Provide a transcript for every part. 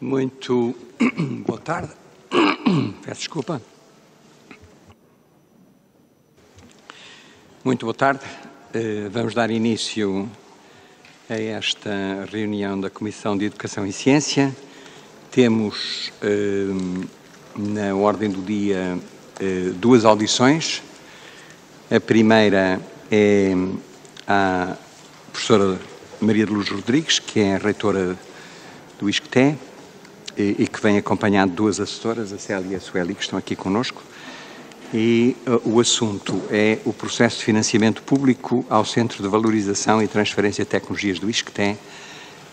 Muito boa tarde. Peço desculpa. Muito boa tarde. Vamos dar início a esta reunião da Comissão de Educação e Ciência. Temos na ordem do dia duas audições. A primeira é a professora Maria de Lourdes Rodrigues, que é a reitora do ISCTE, e que vem acompanhado de duas assessoras, a Célia e a Sueli, que estão aqui connosco. E o assunto é o processo de financiamento público ao Centro de Valorização e Transferência de Tecnologias do ISCTE,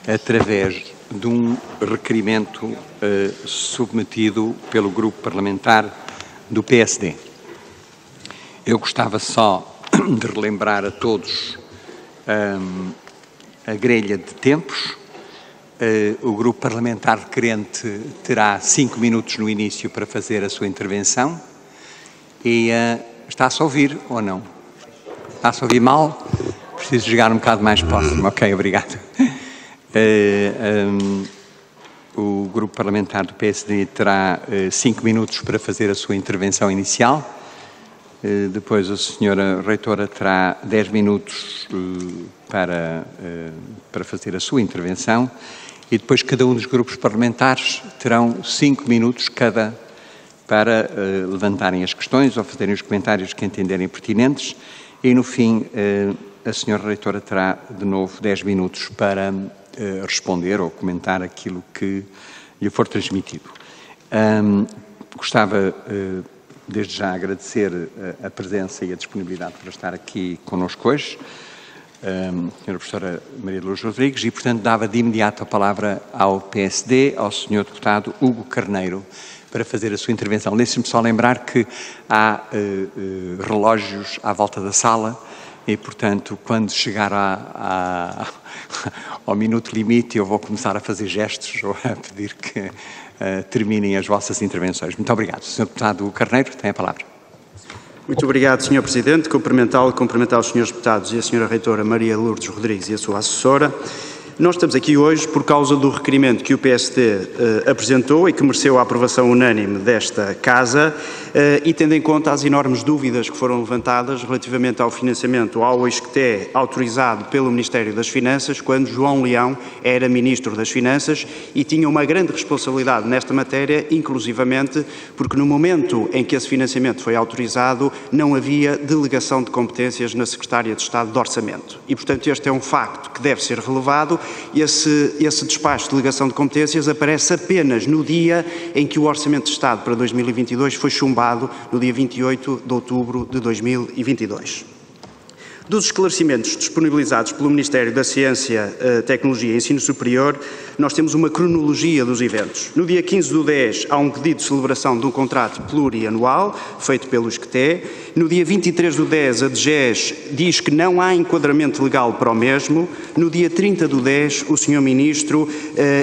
através de um requerimento submetido pelo grupo parlamentar do PSD. Eu gostava só de relembrar a todos a grelha de tempos. O grupo parlamentar requerente terá 5 minutos no início para fazer a sua intervenção. E está-se a ouvir ou não? Está-se a ouvir mal? Preciso chegar um bocado mais próximo. Ok, obrigado. O grupo parlamentar do PSD terá 5 minutos para fazer a sua intervenção inicial. Depois a senhora reitora terá 10 minutos para fazer a sua intervenção. E depois cada um dos grupos parlamentares terão 5 minutos cada para levantarem as questões ou fazerem os comentários que entenderem pertinentes. E no fim a senhora reitora terá de novo 10 minutos para responder ou comentar aquilo que lhe for transmitido. Gostava desde já agradecer a presença e a disponibilidade para estar aqui connosco hoje, Sra. Professora Maria de Lourdes Rodrigues, e, portanto, dava de imediato a palavra ao PSD, ao Sr. Deputado Hugo Carneiro, para fazer a sua intervenção. Deixe-me só lembrar que há relógios à volta da sala e, portanto, quando chegar ao minuto limite, eu vou começar a fazer gestos ou a pedir que terminem as vossas intervenções. Muito obrigado. Sr. Deputado Hugo Carneiro, tem a palavra. Muito obrigado, Sr. Presidente. Cumprimentar os Srs. Deputados e a Sra. Reitora Maria Lourdes Rodrigues e a sua assessora. Nós estamos aqui hoje por causa do requerimento que o PSD apresentou e que mereceu a aprovação unânime desta Casa e tendo em conta as enormes dúvidas que foram levantadas relativamente ao financiamento ao ISCTE autorizado pelo Ministério das Finanças, quando João Leão era Ministro das Finanças e tinha uma grande responsabilidade nesta matéria, inclusivamente porque no momento em que esse financiamento foi autorizado não havia delegação de competências na Secretaria de Estado de Orçamento. E, portanto, este é um facto que deve ser relevado. Esse despacho de delegação de competências aparece apenas no dia em que o Orçamento de Estado para 2022 foi chumbado, no dia 28 de outubro de 2022. Dos esclarecimentos disponibilizados pelo Ministério da Ciência, Tecnologia e Ensino Superior, nós temos uma cronologia dos eventos. No dia 15/10 há um pedido de celebração de um contrato plurianual feito pelo ISCTE. No dia 23/10 a DGES diz que não há enquadramento legal para o mesmo. No dia 30/10 o Sr. Ministro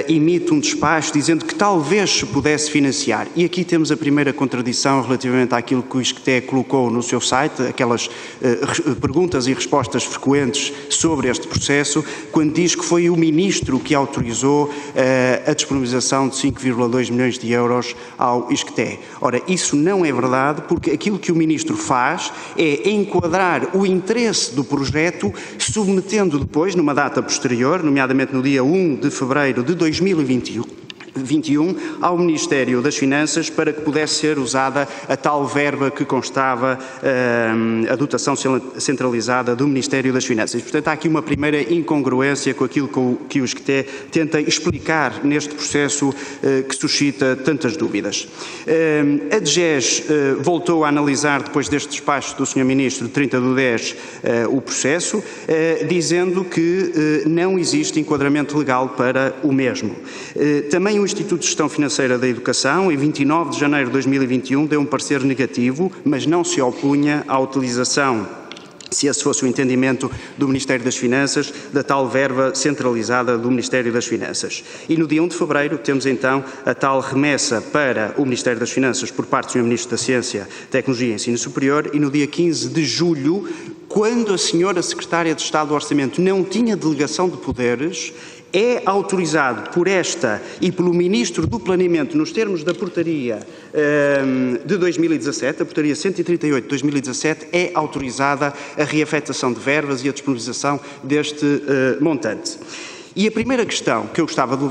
emite um despacho dizendo que talvez se pudesse financiar. E aqui temos a primeira contradição relativamente àquilo que o ISCTE colocou no seu site, aquelas perguntas e respostas frequentes sobre este processo, quando diz que foi o Ministro que autorizou a disponibilização de 5,2 milhões de euros ao ISCTE. Ora, isso não é verdade, porque aquilo que o Ministro faz é enquadrar o interesse do projeto, submetendo depois, numa data posterior, nomeadamente no dia 1 de fevereiro de 2021, ao Ministério das Finanças para que pudesse ser usada a tal verba que constava a dotação centralizada do Ministério das Finanças. Portanto, há aqui uma primeira incongruência com aquilo que o ISCTE tenta explicar neste processo que suscita tantas dúvidas. A DGES voltou a analisar, depois deste despacho do Sr. Ministro, de 30/10, o processo, dizendo que não existe enquadramento legal para o mesmo. Também o Instituto de Gestão Financeira da Educação, em 29 de janeiro de 2021, deu um parecer negativo, mas não se opunha à utilização, se esse fosse o entendimento do Ministério das Finanças, da tal verba centralizada do Ministério das Finanças. E no dia 1 de fevereiro temos então a tal remessa para o Ministério das Finanças por parte do Sr. Ministro da Ciência, Tecnologia e Ensino Superior e no dia 15 de julho quando a senhora Secretária de Estado do Orçamento não tinha delegação de poderes, é autorizado por esta e pelo Ministro do Planeamento, nos termos da portaria de 2017, a portaria 138 de 2017, é autorizada a reafetação de verbas e a disponibilização deste montante. E a primeira questão que eu gostava de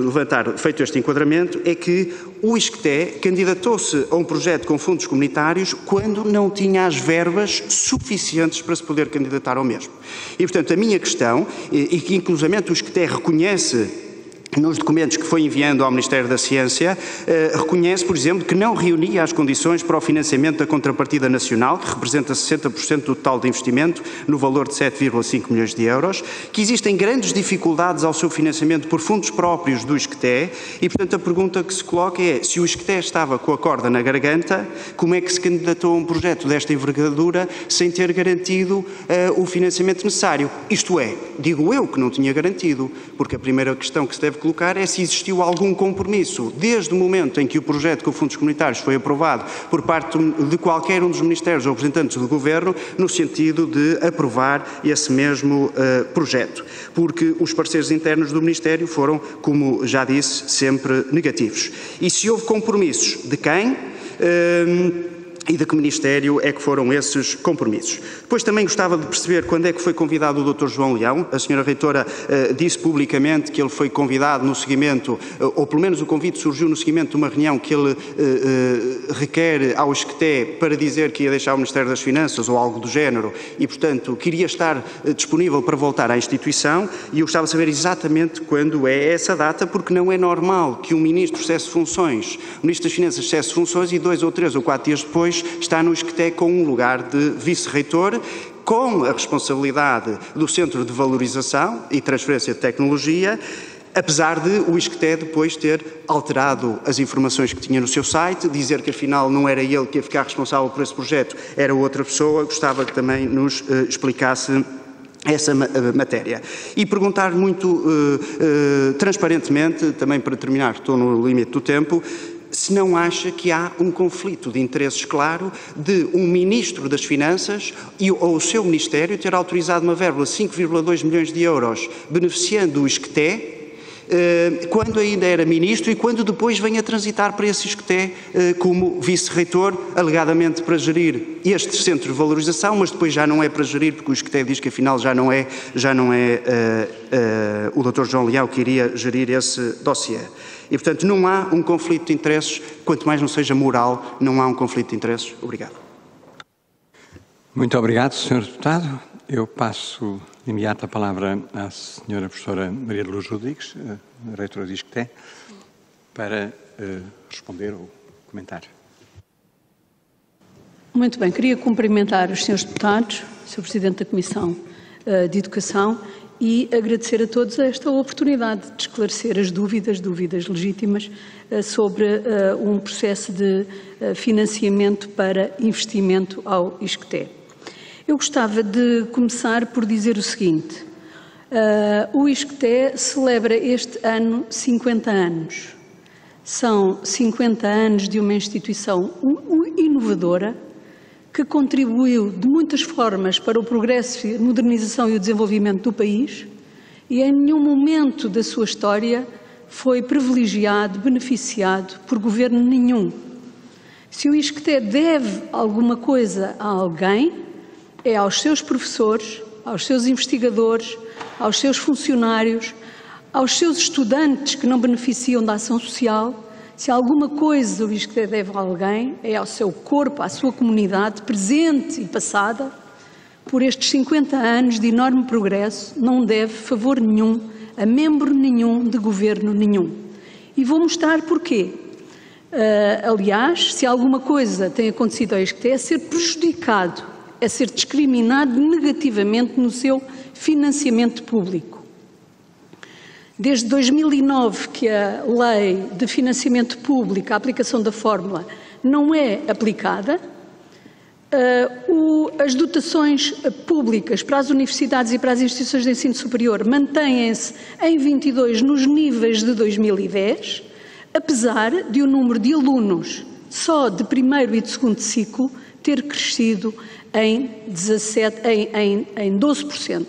levantar, feito este enquadramento, é que o ISCTE candidatou-se a um projeto com fundos comunitários quando não tinha as verbas suficientes para se poder candidatar ao mesmo. E, portanto, a minha questão, e que inclusivamente o ISCTE reconhece nos documentos que foi enviando ao Ministério da Ciência, reconhece, por exemplo, que não reunia as condições para o financiamento da contrapartida nacional, que representa 60% do total de investimento, no valor de 7,5 milhões de euros, que existem grandes dificuldades ao seu financiamento por fundos próprios do ISCTE e, portanto, a pergunta que se coloca é, se o ISCTE estava com a corda na garganta, como é que se candidatou a um projeto desta envergadura sem ter garantido o financiamento necessário? Isto é, digo eu que não tinha garantido, porque a primeira questão que se deve colocar é se existiu algum compromisso, desde o momento em que o projeto com fundos comunitários foi aprovado por parte de qualquer um dos ministérios ou representantes do Governo, no sentido de aprovar esse mesmo projeto. Porque os parceiros internos do Ministério foram, como já disse, sempre negativos. E se houve compromissos, de quem? E de que Ministério é que foram esses compromissos? Depois também gostava de perceber quando é que foi convidado o Dr. João Leão. A Sra. Reitora disse publicamente que ele foi convidado no seguimento, ou pelo menos o convite surgiu no seguimento de uma reunião que ele requer ao ISCTE para dizer que ia deixar o Ministério das Finanças ou algo do género e, portanto, queria estar disponível para voltar à instituição e eu gostava de saber exatamente quando é essa data, porque não é normal que um Ministro cesse funções, o Ministro das Finanças cesse funções e 2 ou 3 ou 4 dias depois está no ISCTE com um lugar de vice-reitor, com a responsabilidade do Centro de Valorização e Transferência de Tecnologia, apesar de o ISCTE depois ter alterado as informações que tinha no seu site, dizer que afinal não era ele que ia ficar responsável por esse projeto, era outra pessoa. Gostava que também nos explicasse essa matéria. E perguntar muito transparentemente, também para terminar, estou no limite do tempo, se não acha que há um conflito de interesses claro de um Ministro das Finanças ou o seu Ministério ter autorizado uma verba de 5,2 milhões de euros beneficiando o ISCTE, quando ainda era Ministro e quando depois vem a transitar para esse ISCTE como Vice-Reitor, alegadamente para gerir este Centro de Valorização, mas depois já não é para gerir, porque o ISCTE diz que afinal já não é o Dr. João Leão que iria gerir esse dossiê. E, portanto, não há um conflito de interesses, quanto mais não seja moral, não há um conflito de interesses. Obrigado. Muito obrigado, Sr. Deputado. Eu passo de imediato a palavra à Sra. Professora Maria de Lourdes Rodrigues, Reitora do ISCTE, para responder ou comentar. Muito bem. Queria cumprimentar os Srs. Deputados, Sr. Presidente da Comissão de Educação, e agradecer a todos esta oportunidade de esclarecer as dúvidas legítimas sobre um processo de financiamento para investimento ao ISCTE. Eu gostava de começar por dizer o seguinte: o ISCTE celebra este ano 50 anos. São 50 anos de uma instituição inovadora, que contribuiu de muitas formas para o progresso, a modernização e o desenvolvimento do país e em nenhum momento da sua história foi privilegiado, beneficiado por governo nenhum. Se o ISCTE deve alguma coisa a alguém, é aos seus professores, aos seus investigadores, aos seus funcionários, aos seus estudantes que não beneficiam da ação social. Se alguma coisa o ISCTE deve a alguém, é ao seu corpo, à sua comunidade, presente e passada, por estes 50 anos de enorme progresso, não deve favor nenhum a membro nenhum de governo nenhum. E vou mostrar porquê. Aliás, se alguma coisa tem acontecido ao ISCTE, é ser prejudicado, é ser discriminado negativamente no seu financiamento público. Desde 2009 que a Lei de Financiamento Público, a aplicação da fórmula, não é aplicada, as dotações públicas para as universidades e para as instituições de ensino superior mantêm-se em 22 nos níveis de 2010, apesar de o número de alunos só de primeiro e de segundo ciclo ter crescido em 12%.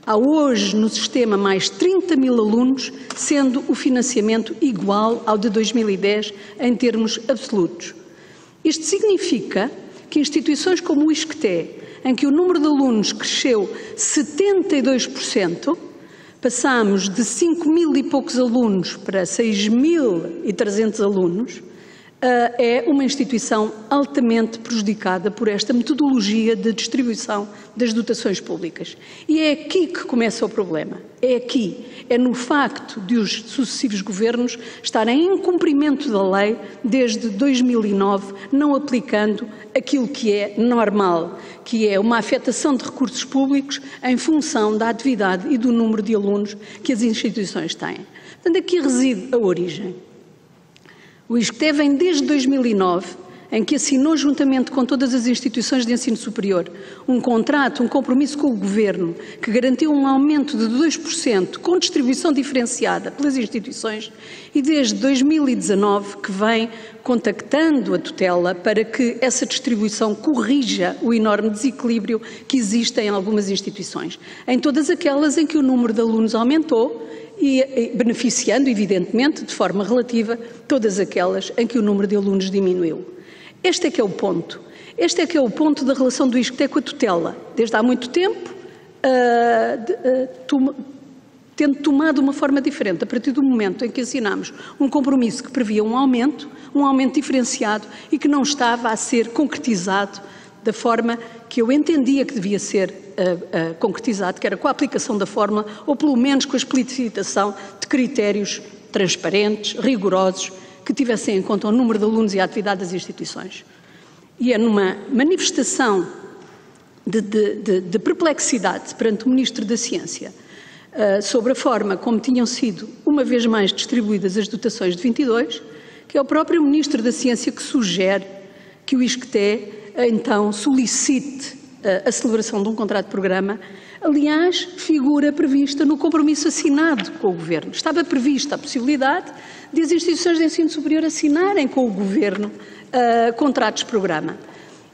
Há hoje no sistema mais 30 mil alunos, sendo o financiamento igual ao de 2010 em termos absolutos. Isto significa que instituições como o ISCTE, em que o número de alunos cresceu 72%, passámos de 5.000 e poucos alunos para 6.300 alunos, é uma instituição altamente prejudicada por esta metodologia de distribuição das dotações públicas. E é aqui que começa o problema. É aqui. É no facto de os sucessivos governos estarem em cumprimento da lei desde 2009, não aplicando aquilo que é normal, que é uma afetação de recursos públicos em função da atividade e do número de alunos que as instituições têm. Portanto, aqui reside a origem. O ISCTE vem desde 2009, em que assinou juntamente com todas as instituições de ensino superior um contrato, um compromisso com o Governo, que garantiu um aumento de 2% com distribuição diferenciada pelas instituições, e desde 2019 que vem contactando a tutela para que essa distribuição corrija o enorme desequilíbrio que existe em algumas instituições, em todas aquelas em que o número de alunos aumentou, e beneficiando, evidentemente, de forma relativa, todas aquelas em que o número de alunos diminuiu. Este é que é o ponto. Este é que é o ponto da relação do ISCTE com a tutela. Desde há muito tempo, tendo tomado uma forma diferente, a partir do momento em que assinámos um compromisso que previa um aumento diferenciado e que não estava a ser concretizado da forma que eu entendia que devia ser concretizado, que era com a aplicação da fórmula, ou pelo menos com a explicitação de critérios transparentes, rigorosos, que tivessem em conta o número de alunos e a atividade das instituições. E é numa manifestação de perplexidade perante o Ministro da Ciência sobre a forma como tinham sido, uma vez mais, distribuídas as dotações de 22, que é o próprio Ministro da Ciência que sugere que o ISCTE então solicite a celebração de um contrato de programa, aliás, figura prevista no compromisso assinado com o Governo. Estava prevista a possibilidade de as instituições de ensino superior assinarem com o Governo contratos de programa.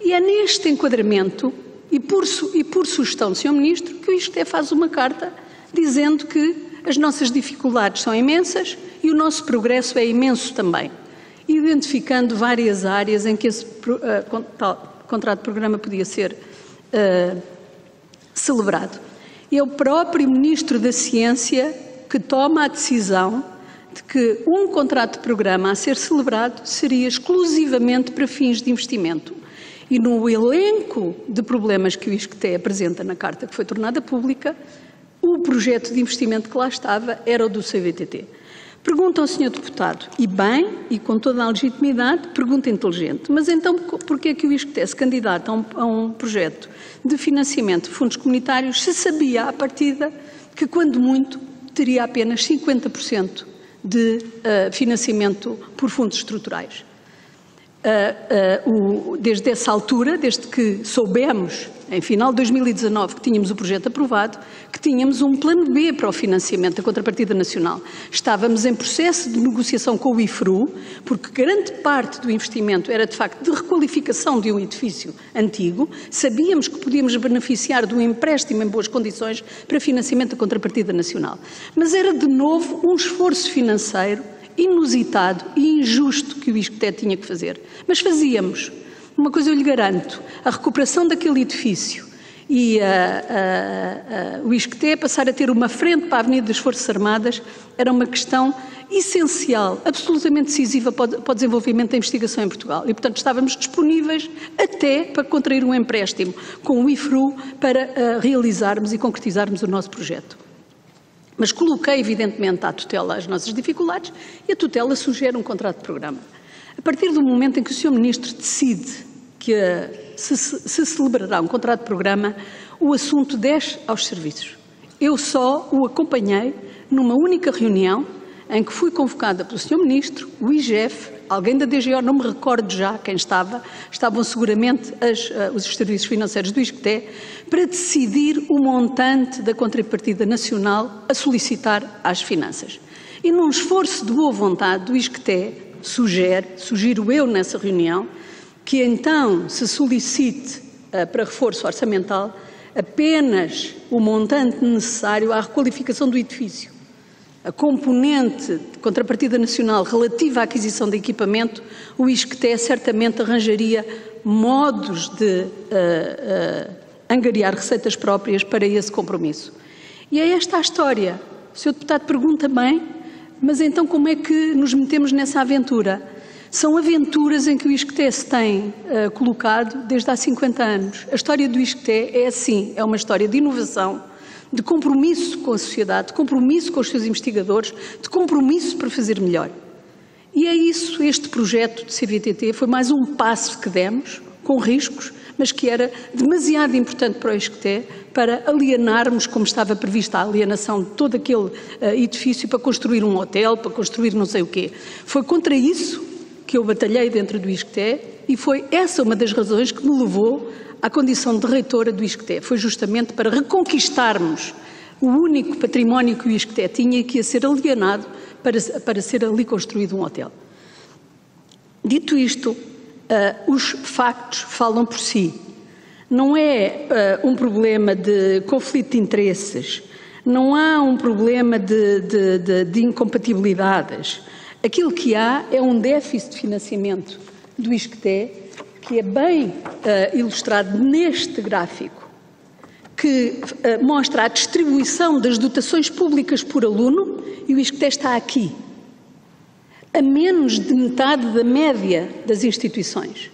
E é neste enquadramento, e por sugestão do Sr. Ministro, que o ISCTE faz uma carta dizendo que as nossas dificuldades são imensas e o nosso progresso é imenso também, identificando várias áreas em que esse contrato de programa podia ser celebrado. E é o próprio Ministro da Ciência que toma a decisão de que um contrato de programa a ser celebrado seria exclusivamente para fins de investimento. E no elenco de problemas que o ISCTE apresenta na carta que foi tornada pública, o projeto de investimento que lá estava era o do CVTT. Pergunta ao Sr. Deputado, e bem, e com toda a legitimidade, pergunta inteligente, mas então porquê é que o ISCTE se candidata a um projeto de financiamento de fundos comunitários se sabia à partida que, quando muito, teria apenas 50% de financiamento por fundos estruturais? Desde essa altura, desde que soubemos, em final de 2019, que tínhamos o projeto aprovado, que tínhamos um plano B para o financiamento da contrapartida nacional. Estávamos em processo de negociação com o IFRU, porque grande parte do investimento era, de facto, de requalificação de um edifício antigo. Sabíamos que podíamos beneficiar de um empréstimo em boas condições para financiamento da contrapartida nacional. Mas era, de novo, um esforço financeiro inusitado e injusto que o ISCTE tinha que fazer. Mas fazíamos. Uma coisa eu lhe garanto, a recuperação daquele edifício e o ISCTE passar a ter uma frente para a Avenida das Forças Armadas era uma questão essencial, absolutamente decisiva para o desenvolvimento da investigação em Portugal. E, portanto, estávamos disponíveis até para contrair um empréstimo com o IFRU para realizarmos e concretizarmos o nosso projeto. Mas coloquei, evidentemente, à tutela as nossas dificuldades e a tutela sugere um contrato de programa. A partir do momento em que o Sr. Ministro decide que se celebrará um contrato de programa, o assunto desce aos serviços. Eu só o acompanhei numa única reunião em que fui convocada pelo Sr. Ministro, o IGF, alguém da DGO, não me recordo já quem estavam seguramente os serviços financeiros do ISCTE, para decidir o montante da contrapartida nacional a solicitar às finanças. E num esforço de boa vontade do ISCTE, sugiro eu nessa reunião, que então se solicite para reforço orçamental apenas o montante necessário à requalificação do edifício. A componente de contrapartida nacional relativa à aquisição de equipamento, o ISCTE certamente arranjaria modos de angariar receitas próprias para esse compromisso. E é esta a história. O Sr. Deputado pergunta bem, mas então como é que nos metemos nessa aventura? São aventuras em que o ISCTE se tem colocado desde há 50 anos. A história do ISCTE é assim, é uma história de inovação, de compromisso com a sociedade, de compromisso com os seus investigadores, de compromisso para fazer melhor. E é isso, este projeto de CVTT foi mais um passo que demos, com riscos, mas que era demasiado importante para o ISCTE para alienarmos, como estava prevista a alienação de todo aquele edifício para construir um hotel, para construir não sei o quê. Foi contra isso que eu batalhei dentro do ISCTE e foi essa uma das razões que me levou à condição de reitora do ISCTE. Foi justamente para reconquistarmos o único património que o ISCTE tinha e que ia ser alienado para ser ali construído um hotel. Dito isto, os factos falam por si. Não é um problema de conflito de interesses, não há um problema de incompatibilidades. Aquilo que há é um déficit de financiamento do ISCTE, que é bem ilustrado neste gráfico, que mostra a distribuição das dotações públicas por aluno, e o ISCTE está aqui, a menos de metade da média das instituições.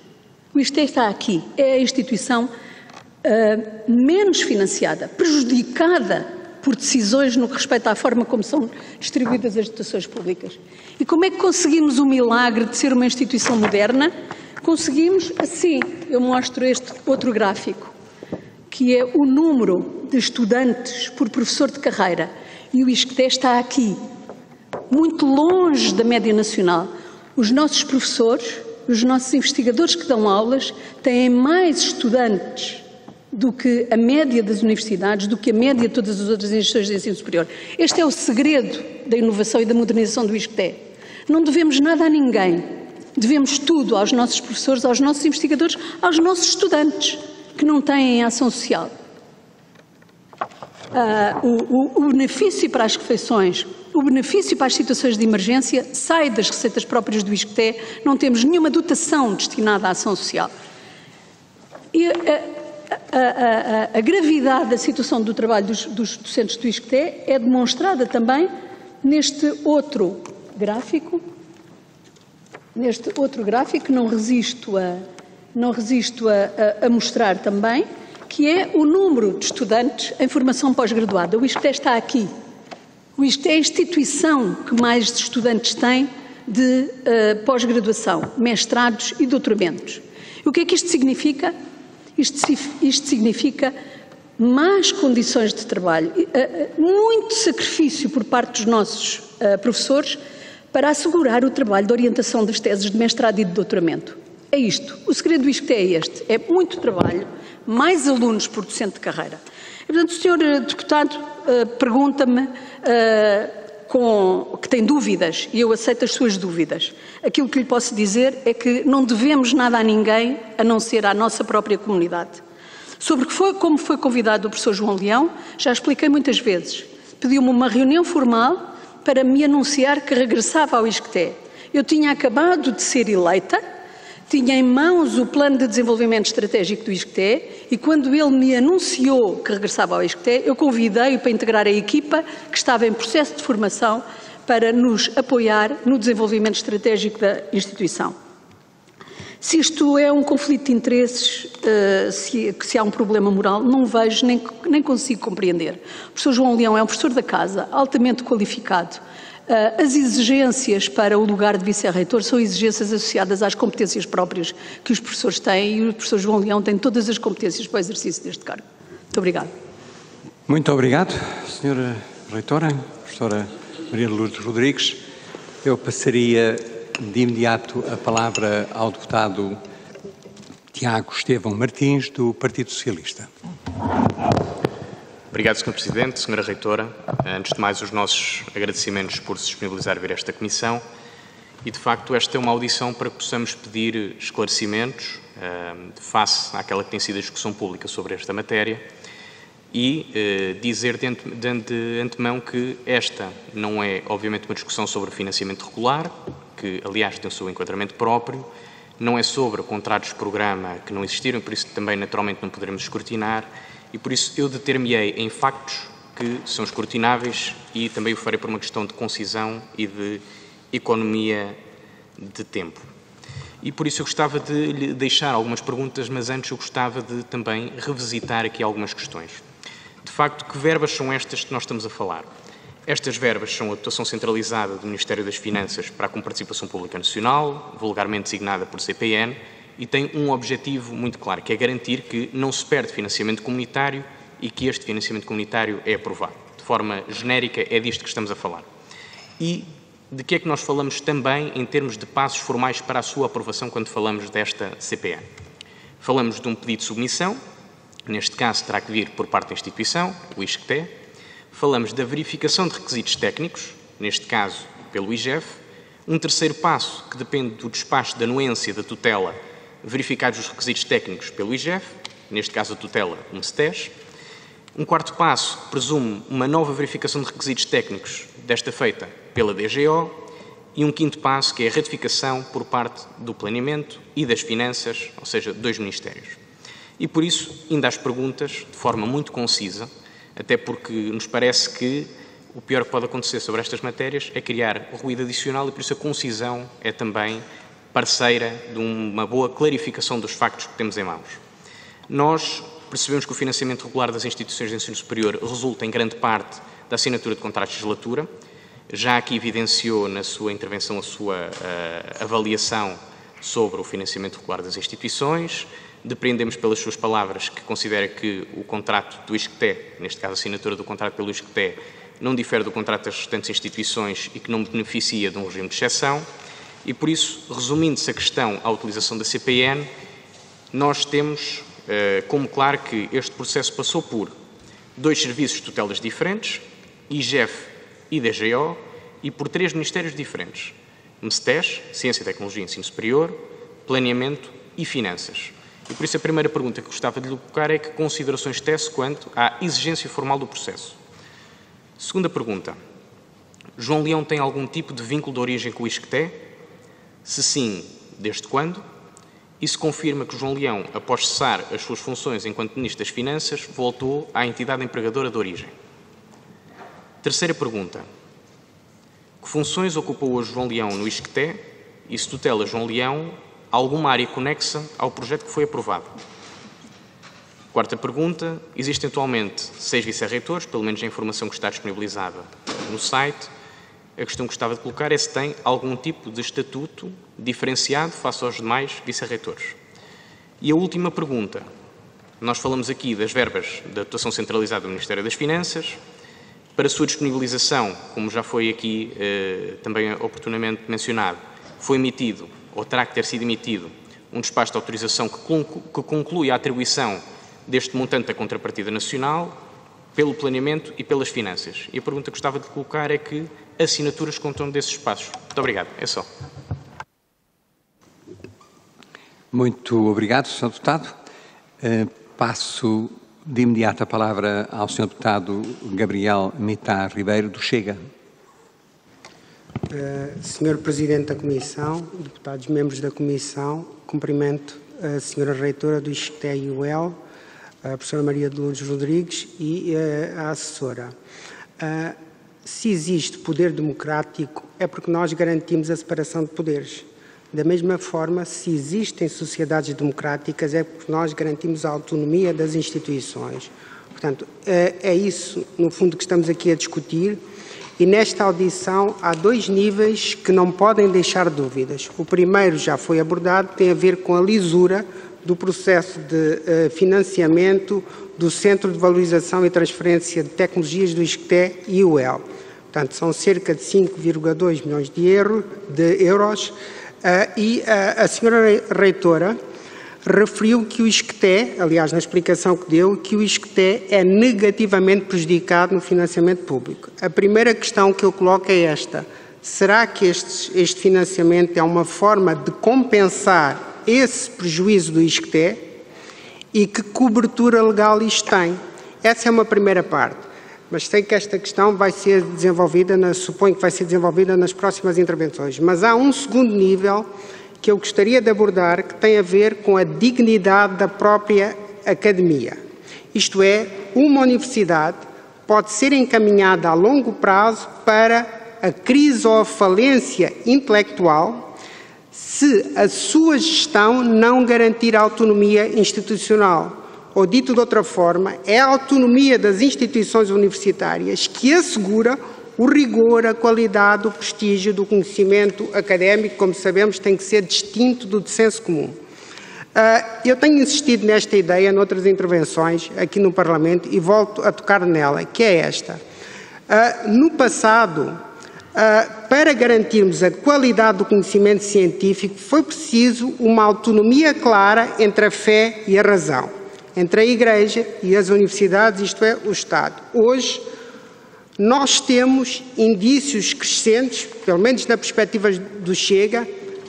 O ISCTE está aqui, é a instituição menos financiada, prejudicada por decisões no que respeita à forma como são distribuídas as dotações públicas. E como é que conseguimos o milagre de ser uma instituição moderna? Conseguimos assim, eu mostro este outro gráfico, que é o número de estudantes por professor de carreira, e o ISCTE está aqui, muito longe da média nacional. Os nossos professores, os nossos investigadores que dão aulas, têm mais estudantes do que a média das universidades, do que a média de todas as outras instituições de ensino superior. Este é o segredo da inovação e da modernização do ISCTE. Não devemos nada a ninguém. Devemos tudo aos nossos professores, aos nossos investigadores, aos nossos estudantes, que não têm ação social. O benefício para as refeições, o benefício para as situações de emergência sai das receitas próprias do ISCTE, não temos nenhuma dotação destinada à ação social. E a gravidade da situação do trabalho dos docentes do ISCTE é demonstrada também neste outro gráfico, que não resisto a mostrar também, que é o número de estudantes em formação pós-graduada. O ISCTE está aqui. O ISCTE é a instituição que mais estudantes tem de pós-graduação, mestrados e doutoramentos. E o que é que isto significa? Isto significa más condições de trabalho, muito sacrifício por parte dos nossos professores para assegurar o trabalho de orientação das teses de mestrado e de doutoramento. É isto. O segredo do ISCTE é este. É muito trabalho, mais alunos por docente de carreira. E, portanto, o Sr. Deputado pergunta-me que tem dúvidas, e eu aceito as suas dúvidas. Aquilo que lhe posso dizer é que não devemos nada a ninguém, a não ser à nossa própria comunidade. Sobre como foi convidado o professor João Leão, já expliquei muitas vezes. Pediu-me uma reunião formal para me anunciar que regressava ao ISCTE. Eu tinha acabado de ser eleita, tinha em mãos o plano de desenvolvimento estratégico do ISCTE e quando ele me anunciou que regressava ao ISCTE, eu convidei-o para integrar a equipa que estava em processo de formação para nos apoiar no desenvolvimento estratégico da instituição. Se isto é um conflito de interesses, se há um problema moral, não vejo nem consigo compreender. O professor João Leão é um professor da casa, altamente qualificado. As exigências para o lugar de vice-reitor são exigências associadas às competências próprias que os professores têm e o professor João Leão tem todas as competências para o exercício deste cargo. Muito obrigado. Muito obrigado, Sra. Reitora, professora Maria Lourdes Rodrigues. Eu passaria de imediato a palavra ao deputado Tiago Estevão Martins, do Partido Socialista. Obrigado, Sr. Presidente, Sra. Reitora. Antes de mais, os nossos agradecimentos por se disponibilizar a vir a esta comissão e, de facto, esta é uma audição para que possamos pedir esclarecimentos face àquela que tem sido a discussão pública sobre esta matéria e dizer de antemão que esta não é, obviamente, uma discussão sobre financiamento regular, que, aliás, tem o seu enquadramento próprio, não é sobre contratos-programa que não existiram, por isso também, naturalmente, não poderemos escrutinar, e por isso eu deter-me-ei em factos que são escrutináveis e também o farei por uma questão de concisão e de economia de tempo. E por isso eu gostava de lhe deixar algumas perguntas, mas antes eu gostava de também revisitar aqui algumas questões. De facto, que verbas são estas que nós estamos a falar? Estas verbas são a dotação centralizada do Ministério das Finanças para a Comparticipação Pública Nacional, vulgarmente designada por CPN, e tem um objetivo muito claro, que é garantir que não se perde financiamento comunitário e que este financiamento comunitário é aprovado. De forma genérica, é disto que estamos a falar. E de que é que nós falamos também em termos de passos formais para a sua aprovação quando falamos desta CPN? Falamos de um pedido de submissão, neste caso terá que vir por parte da instituição, o ISCTE. Falamos da verificação de requisitos técnicos, neste caso pelo IGF. Um terceiro passo, que depende do despacho da anuência da tutela, verificados os requisitos técnicos pelo IGF, neste caso a tutela, um STES. Um quarto passo, que presume uma nova verificação de requisitos técnicos, desta feita pela DGO. E um quinto passo, que é a ratificação por parte do Planeamento e das Finanças, ou seja, dois ministérios. E por isso, ainda às perguntas, de forma muito concisa, até porque nos parece que o pior que pode acontecer sobre estas matérias é criar ruído adicional e por isso a concisão é também parceira de uma boa clarificação dos factos que temos em mãos. Nós percebemos que o financiamento regular das instituições de ensino superior resulta em grande parte da assinatura de contratos de legislatura. Já aqui evidenciou na sua intervenção a sua avaliação sobre o financiamento regular das instituições. Depreendemos pelas suas palavras que considera que o contrato do ISCTE, neste caso a assinatura do contrato pelo ISCTE, não difere do contrato das restantes instituições e que não beneficia de um regime de exceção. E por isso, resumindo-se a questão à utilização da CPN, nós temos como claro que este processo passou por dois serviços de tutelas diferentes, IGF e DGO, e por três ministérios diferentes: MESTES, Ciência, Tecnologia e Ensino Superior, Planeamento e Finanças. E por isso a primeira pergunta que gostava de lhe colocar é que considerações tece quanto à exigência formal do processo. Segunda pergunta: João Leão tem algum tipo de vínculo de origem com o ISCTE? Se sim, desde quando? E se confirma que João Leão, após cessar as suas funções enquanto Ministro das Finanças, voltou à entidade empregadora de origem? Terceira pergunta: que funções ocupou hoje João Leão no ISCTE e se tutela João Leão alguma área conexa ao projeto que foi aprovado? Quarta pergunta: existem atualmente 6 vice-reitores, pelo menos a informação que está disponibilizada no site. A questão que gostava de colocar é se tem algum tipo de estatuto diferenciado face aos demais vice-reitores. E a última pergunta: nós falamos aqui das verbas da dotação centralizada do Ministério das Finanças. Para a sua disponibilização, como já foi aqui também oportunamente mencionado, foi emitido, ou terá que ter sido emitido, um despacho de autorização que conclui a atribuição deste montante da contrapartida nacional pelo Planeamento e pelas Finanças. E a pergunta que gostava de colocar é que assinaturas contam desses espaços. Muito obrigado. É só. Muito obrigado, Sr. Deputado. Passo de imediato a palavra ao Sr. Deputado Gabriel Mitar Ribeiro, do Chega. Senhor Presidente da Comissão, deputados membros da Comissão, cumprimento a Senhora Reitora do ISCTE-UEL, a Professora Maria de Lourdes Rodrigues e a assessora. Se existe poder democrático é porque nós garantimos a separação de poderes. Da mesma forma, se existem sociedades democráticas é porque nós garantimos a autonomia das instituições. Portanto, é isso, no fundo, que estamos aqui a discutir. E nesta audição há 2 níveis que não podem deixar dúvidas. O primeiro já foi abordado, tem a ver com a lisura do processo de financiamento do Centro de Valorização e Transferência de Tecnologias do ISCTE e UEL. Portanto, são cerca de 5,2 milhões de euros. E a senhora Reitora referiu que o ISCTE, aliás, na explicação que deu, que o ISCTE é negativamente prejudicado no financiamento público. A primeira questão que eu coloco é esta: será que este financiamento é uma forma de compensar esse prejuízo do ISCTE e que cobertura legal isto tem? Essa é uma primeira parte, mas sei que esta questão vai ser desenvolvida, suponho que vai ser desenvolvida nas próximas intervenções. Mas há um segundo nível que eu gostaria de abordar que tem a ver com a dignidade da própria academia. Isto é, uma universidade pode ser encaminhada a longo prazo para a crise ou a falência intelectual se a sua gestão não garantir a autonomia institucional. Ou, dito de outra forma, é a autonomia das instituições universitárias que assegura o rigor, a qualidade, o prestígio do conhecimento académico, como sabemos, tem que ser distinto do senso comum. Eu tenho insistido nesta ideia noutras intervenções aqui no Parlamento e volto a tocar nela, que é esta. No passado, para garantirmos a qualidade do conhecimento científico, foi preciso uma autonomia clara entre a fé e a razão, entre a Igreja e as universidades, isto é, o Estado. Hoje, nós temos indícios crescentes, pelo menos na perspectiva do Chega,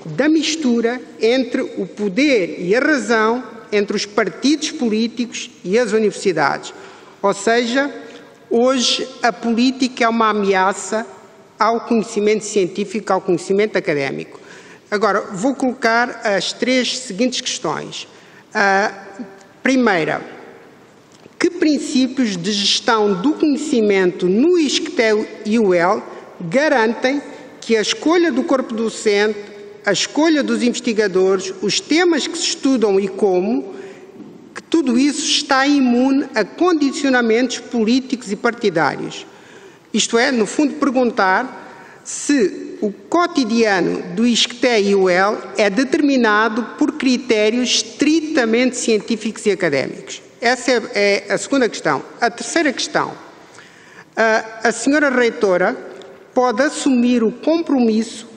da mistura entre o poder e a razão, entre os partidos políticos e as universidades. Ou seja, hoje a política é uma ameaça ao conhecimento científico, ao conhecimento académico. Agora, vou colocar as três seguintes questões. Primeira, que princípios de gestão do conhecimento no ISCTE e UEL garantem que a escolha do corpo docente, a escolha dos investigadores, os temas que se estudam e como, que tudo isso está imune a condicionamentos políticos e partidários? Isto é, no fundo, perguntar se o cotidiano do ISCTE e UEL é determinado por critérios estritamente científicos e académicos. Essa é a segunda questão. A terceira questão. A senhora reitora pode assumir o compromisso,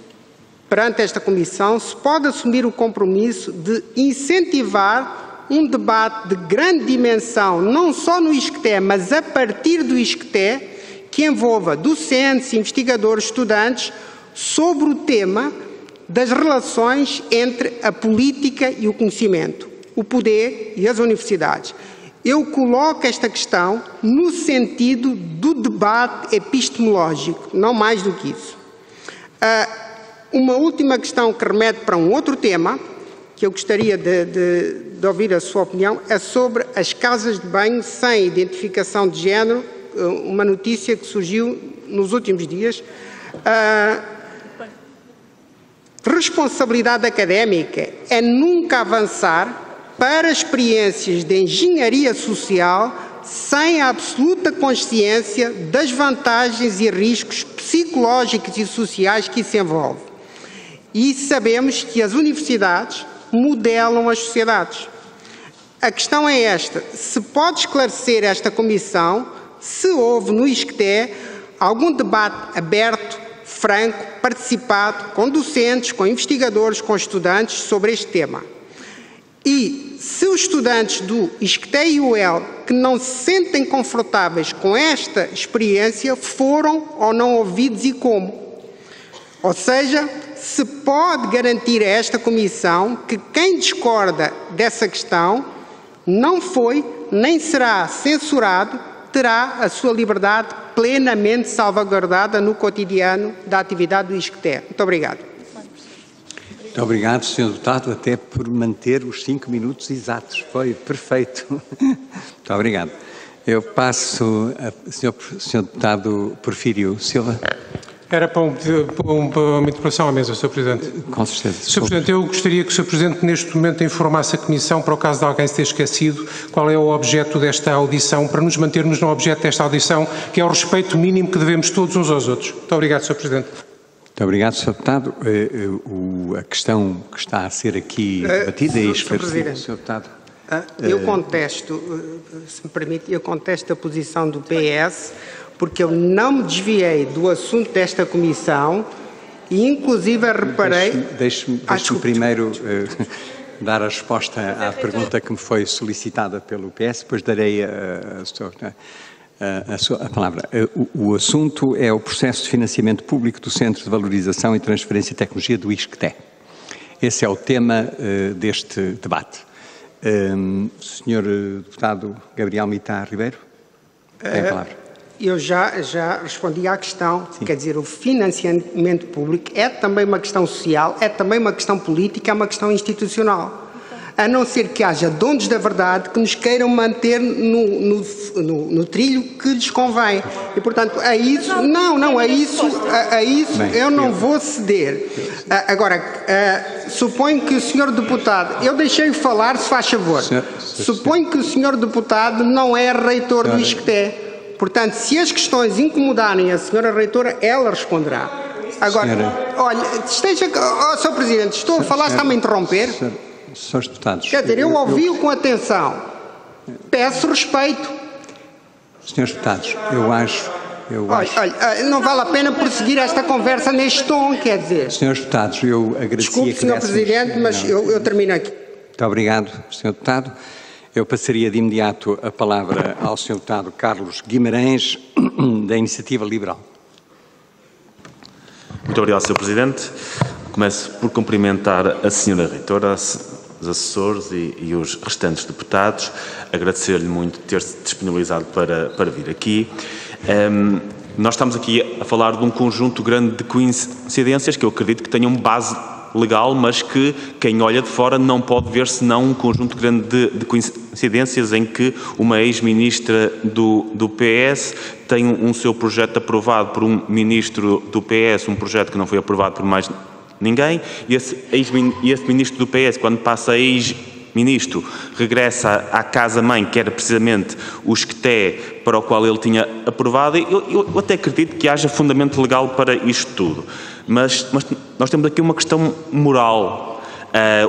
perante esta comissão, se pode assumir o compromisso de incentivar um debate de grande dimensão, não só no ISCTE, mas a partir do ISCTE, que envolva docentes, investigadores, estudantes, sobre o tema das relações entre a política e o conhecimento, o poder e as universidades. Eu coloco esta questão no sentido do debate epistemológico, não mais do que isso. Uma última questão que remete para um outro tema, que eu gostaria de ouvir a sua opinião, é sobre as casas de banho sem identificação de género, uma notícia que surgiu nos últimos dias. Responsabilidade académica é nunca avançar para experiências de engenharia social sem a absoluta consciência das vantagens e riscos psicológicos e sociais que isso envolve. E sabemos que as universidades modelam as sociedades. A questão é esta: se pode esclarecer esta comissão se houve no ISCTE algum debate aberto, franco, participado, com docentes, com investigadores, com estudantes sobre este tema. E se os estudantes do ISCTE e UEL que não se sentem confortáveis com esta experiência foram ou não ouvidos e como? Ou seja, se pode garantir a esta comissão que quem discorda dessa questão não foi nem será censurado, terá a sua liberdade plenamente salvaguardada no cotidiano da atividade do ISCTE. Muito obrigado. Muito obrigado, Sr. Deputado, até por manter os 5 minutos exatos. Foi perfeito. Muito obrigado. Eu passo a Sr. Deputado Porfírio Silva. Era para uma interpelação à mesa, Sr. Presidente. Com certeza. Sr. Presidente, eu gostaria que o Sr. Presidente neste momento informasse a Comissão, para o caso de alguém se ter esquecido, qual é o objeto desta audição, para nos mantermos no objeto desta audição, que é o respeito mínimo que devemos todos uns aos outros. Muito obrigado, Sr. Presidente. Muito obrigado, Sr. Deputado. A questão que está a ser aqui debatida e esclarecida, Sr. Deputado. Eu contesto, se me permite, eu contesto a posição do PS, porque eu não me desviei do assunto desta comissão e, inclusive, reparei... Deixe-me primeiro dar a resposta à pergunta que me foi solicitada pelo PS, depois darei a sua... a palavra. O assunto é o processo de financiamento público do Centro de Valorização e Transferência de Tecnologia do ISCTE. Esse é o tema deste debate. Senhor Deputado Gabriel Mita Ribeiro, tem a palavra. Eu já respondi à questão. Sim. Quer dizer, o financiamento público é também uma questão social, é também uma questão política, é uma questão institucional. A não ser que haja donos da verdade que nos queiram manter no trilho que lhes convém. E, portanto, a isso, eu não vou ceder. Agora, suponho que o senhor deputado, eu deixei-o falar, se faz favor. Suponho que o senhor deputado não é reitor do ISCTE. Portanto, se as questões incomodarem a senhora reitora, ela responderá. Agora, olha, Sr. Presidente, estou a falar, está-me a interromper? Senhores deputados. Quer dizer, eu ouvi-o com atenção. Peço respeito. Senhores deputados, eu acho... Olha, não vale a pena prosseguir esta conversa neste tom, quer dizer. Senhores deputados, eu agradecia... Desculpe, Sr. Presidente, mas eu termino aqui. Muito obrigado, Sr. Deputado. Eu passaria de imediato a palavra ao Sr. Deputado Carlos Guimarães, da Iniciativa Liberal. Muito obrigado, Sr. Presidente. Começo por cumprimentar a Sra. Reitora, os assessores e os restantes deputados, agradecer-lhe muito ter-se disponibilizado para vir aqui. Nós estamos aqui a falar de um conjunto grande de coincidências que eu acredito que tenham base legal, mas que quem olha de fora não pode ver senão um conjunto grande de coincidências em que uma ex-ministra do PS tem um seu projeto aprovado por um ministro do PS, um projeto que não foi aprovado por mais ninguém, e esse ministro do PS, quando passa a ex-ministro, regressa à casa-mãe, que era precisamente o ISCTE para o qual ele tinha aprovado. Eu até acredito que haja fundamento legal para isto tudo. Mas nós temos aqui uma questão moral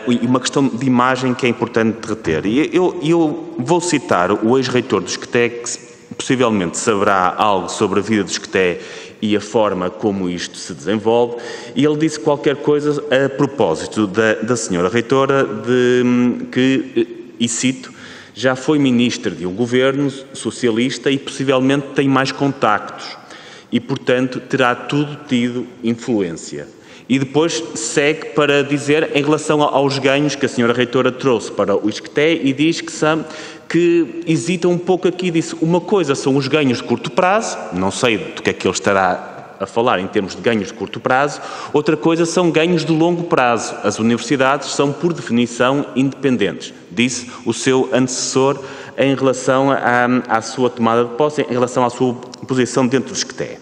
e uma questão de imagem que é importante reter. E eu vou citar o ex-reitor do ISCTE, que possivelmente saberá algo sobre a vida do ISCTE e a forma como isto se desenvolve, e ele disse qualquer coisa a propósito da senhora reitora, e cito, já foi ministra de um governo socialista e possivelmente tem mais contactos e, portanto, terá tudo tido influência. E depois segue para dizer, em relação aos ganhos que a senhora reitora trouxe para o ISCTE, e diz que hesita um pouco aqui, disse, uma coisa são os ganhos de curto prazo, não sei do que é que ele estará a falar em termos de ganhos de curto prazo, outra coisa são ganhos de longo prazo. As universidades são, por definição, independentes, disse o seu antecessor em relação à sua tomada de posse, em relação à sua posição dentro do ISCTE.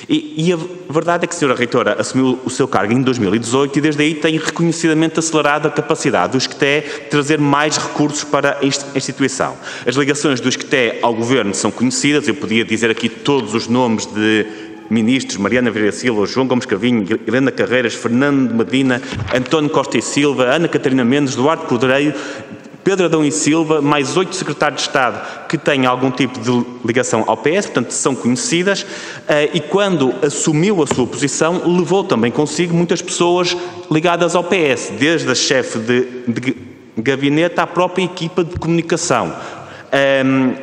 E a verdade é que a senhora reitora assumiu o seu cargo em 2018 e desde aí tem reconhecidamente acelerado a capacidade do ISCTE de trazer mais recursos para a instituição. As ligações do ISCTE ao governo são conhecidas, eu podia dizer aqui todos os nomes de ministros, Mariana Vieira Silva, João Gomes Cravinho, Helena Carreiras, Fernando Medina, António Costa e Silva, Ana Catarina Mendes, Duarte Cordeiro, Pedro Adão e Silva, mais 8 secretários de Estado que têm algum tipo de ligação ao PS, portanto são conhecidas, e quando assumiu a sua posição, levou também consigo muitas pessoas ligadas ao PS, desde a chefe de gabinete à própria equipa de comunicação.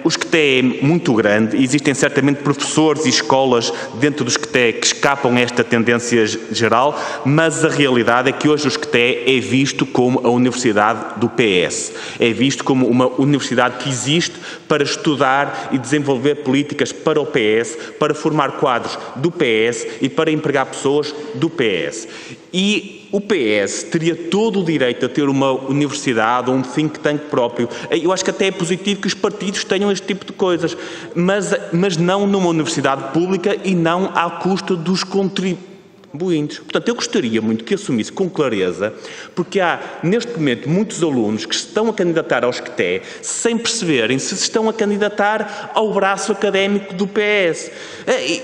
O ISCTE é muito grande, existem certamente professores e escolas dentro do ISCTE que escapam a esta tendência geral, mas a realidade é que hoje o ISCTE é visto como a universidade do PS, é visto como uma universidade que existe para estudar e desenvolver políticas para o PS, para formar quadros do PS e para empregar pessoas do PS. E o PS teria todo o direito a ter uma universidade ou um think tank próprio. Eu acho que até é positivo que os partidos tenham este tipo de coisas, mas não numa universidade pública e não à custa dos contribuintes. Portanto, eu gostaria muito que assumisse com clareza, porque há, neste momento, muitos alunos que se estão a candidatar ao ISCTE sem perceberem se estão a candidatar ao braço académico do PS.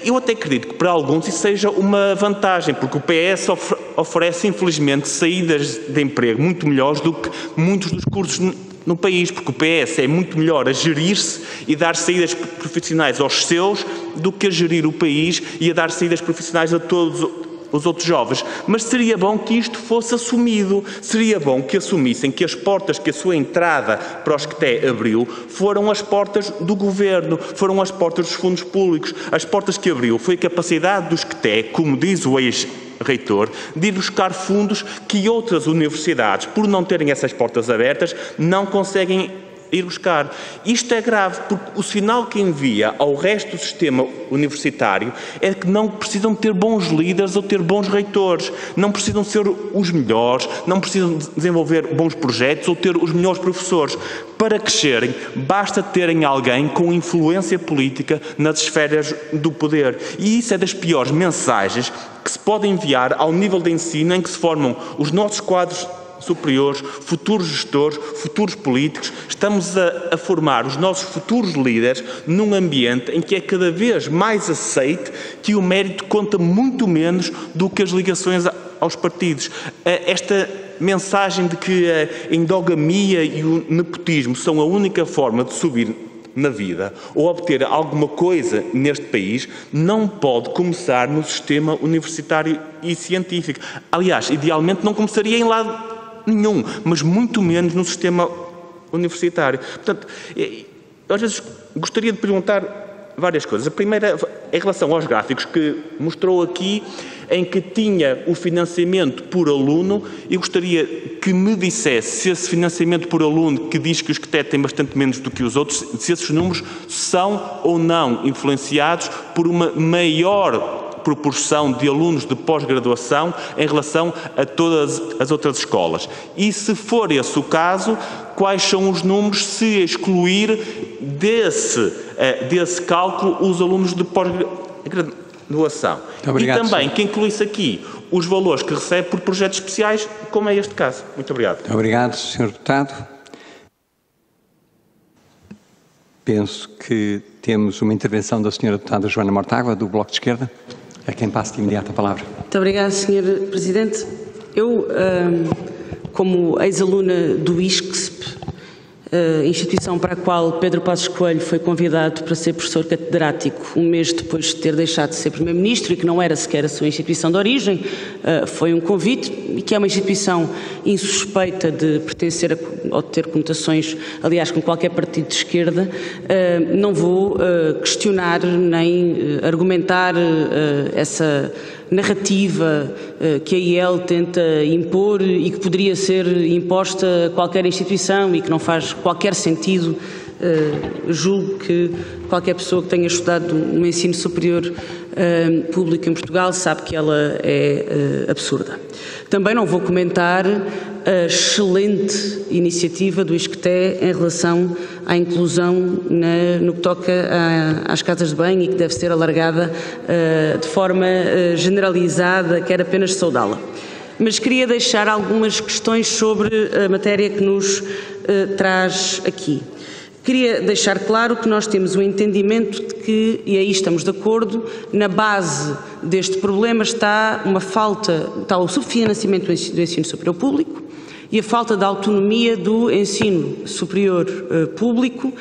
Eu até acredito que para alguns isso seja uma vantagem, porque o PS oferece, infelizmente, saídas de emprego muito melhores do que muitos dos cursos no país, porque o PS é muito melhor a gerir-se e dar saídas profissionais aos seus do que a gerir o país e a dar saídas profissionais a todos os outros jovens, mas seria bom que isto fosse assumido, seria bom que assumissem que as portas que a sua entrada para o SCTE abriu foram as portas do Governo, foram as portas dos fundos públicos, as portas que abriu foi a capacidade do SCTE, como diz o ex-reitor, de ir buscar fundos que outras universidades, por não terem essas portas abertas, não conseguem ir buscar. Isto é grave, porque o sinal que envia ao resto do sistema universitário é que não precisam ter bons líderes ou ter bons reitores, não precisam ser os melhores, não precisam desenvolver bons projetos ou ter os melhores professores. Para crescerem, basta terem alguém com influência política nas esferas do poder. E isso é das piores mensagens que se pode enviar ao nível de ensino em que se formam os nossos quadros superiores, futuros gestores, futuros políticos. Estamos a formar os nossos futuros líderes num ambiente em que é cada vez mais aceite que o mérito conta muito menos do que as ligações aos partidos. Esta mensagem de que a endogamia e o nepotismo são a única forma de subir na vida ou obter alguma coisa neste país não pode começar no sistema universitário e científico. Aliás, idealmente não começaria em lado nenhum, mas muito menos no sistema universitário. Portanto, às vezes gostaria de perguntar várias coisas. A primeira, em relação aos gráficos que mostrou aqui, em que tinha o financiamento por aluno, e gostaria que me dissesse se esse financiamento por aluno, que diz que os SCTE têm bastante menos do que os outros, se esses números são ou não influenciados por uma maior proporção de alunos de pós-graduação em relação a todas as outras escolas. E se for esse o caso, quais são os números se excluir desse cálculo os alunos de pós-graduação? Obrigado, e também senhor. que incluísse aqui os valores que recebe por projetos especiais, como é este caso. Muito obrigado. Muito obrigado, Sr. Deputado. Penso que temos uma intervenção da Sra. Deputada Joana Mortágua, do Bloco de Esquerda, a quem passo de imediato a palavra. Muito obrigada, Sr. Presidente. Eu, como ex-aluna do ISCSP, instituição para a qual Pedro Passos Coelho foi convidado para ser professor catedrático um mês depois de ter deixado de ser Primeiro-Ministro e que não era sequer a sua instituição de origem, foi um convite, e que é uma instituição insuspeita de pertencer ou de ter conotações, aliás, com qualquer partido de esquerda. Não vou questionar nem argumentar essa narrativa que a IEL tenta impor e que poderia ser imposta a qualquer instituição e que não faz qualquer sentido. Julgo que qualquer pessoa que tenha estudado no ensino superior público em Portugal sabe que ela é absurda. Também não vou comentar a excelente iniciativa do ISCTE em relação à inclusão no que toca às casas de banho e que deve ser alargada de forma generalizada, quer apenas saudá-la. Mas queria deixar algumas questões sobre a matéria que nos traz aqui. Queria deixar claro que nós temos um entendimento de que, e aí estamos de acordo, na base deste problema está o subfinanciamento do ensino superior público e a falta de autonomia do ensino superior público,